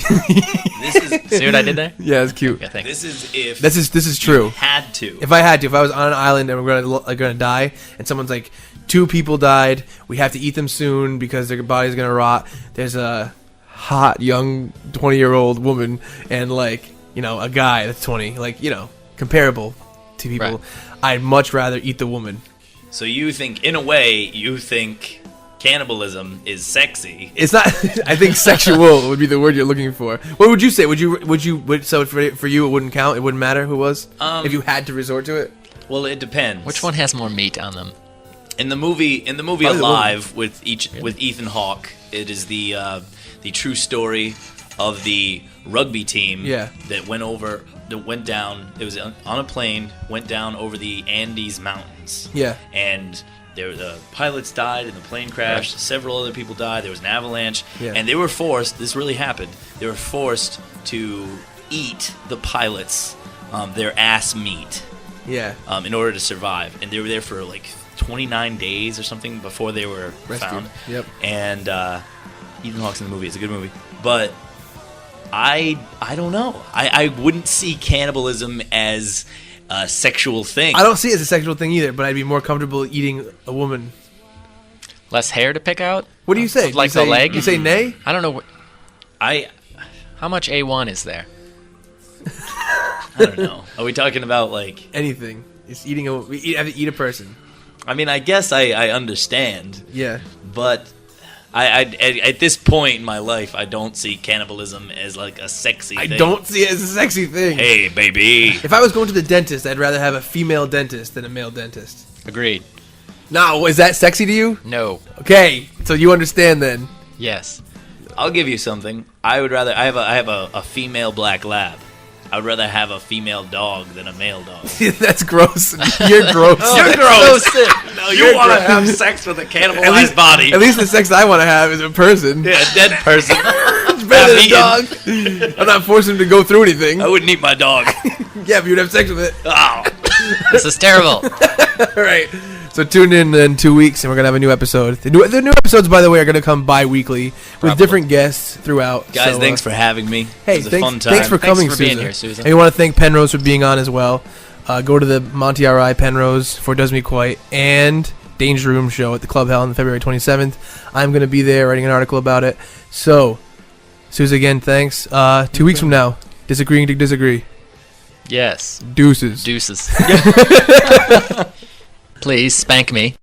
this is See what I did there? Yeah, it's cute. I think. this is if This is true. had to. If I had to, if I was on an island and we're gonna die, and someone's like, 2 people died, we have to eat them soon because their body's gonna rot. There's a hot young 20-year-old woman and a guy that's 20, comparable to people. Right. I'd much rather eat the woman. So you think, in a way, cannibalism is sexy. It's not. I think sexual would be the word you're looking for. What would you say? So for you, it wouldn't count. It wouldn't matter who it was if you had to resort to it. Well, it depends. Which one has more meat on them? In the movie Probably the Alive with Ethan Hawke, it is the true story of the rugby team that went down. It was on a plane, went down over the Andes Mountains. Yeah. And the pilots died and the plane crashed. Right. Several other people died. There was an avalanche. Yeah. And they were forced, this really happened, they were forced to eat the pilots their ass meat Yeah. in order to survive. And they were there for 29 days or something before they were Rescued. found. Yep. And Ethan Hawke's in the movie. It's a good movie. But I don't know. I wouldn't see cannibalism as a sexual thing. I don't see it as a sexual thing either, but I'd be more comfortable eating a woman. Less hair to pick out? What do you say? Like You say- the leg? You say nay? I don't know. I How much A1 is there? don't know. Are we talking about Anything. It's eating you have to eat a person. I mean, I guess I understand, Yeah. but I at this point in my life, I don't see cannibalism as a sexy I thing. don't see it as a sexy thing. Hey, baby. If I was going to the dentist, I'd rather have a female dentist than a male dentist. Agreed. Now, is that sexy to you? No. Okay, so you understand then. Yes. I'll give you something. I would rather. I have a female black lab. I would rather have a female dog than a male dog. That's gross. You're gross. You're gross. So sick. No, You're you want to gross. have sex with a cannibalized body. At least the sex I want to have is a person. Yeah, a dead person. It's better than a dog. I'm not forcing him to go through anything. I wouldn't eat my dog. Yeah, but you'd have sex with it. Oh. This is terrible. All right. So tune in 2 weeks, and we're gonna have a new episode. The new episodes, by the way, are gonna come bi-weekly with Probably. different guests throughout. Guys, So, thanks for having me. Hey, it was a thanks, fun time. thanks for coming, for being Susan. here, Susan. And we want to thank Penrose for being on as well. Go to the Monty R.I. Penrose for Does Me Quite and Danger Room show at the Club Hell on February 27th. I'm going to be there writing an article about it. So, Susan, again, thanks. 2 weeks from now, disagreeing to disagree. Yes. Deuces. Deuces. Please spank me.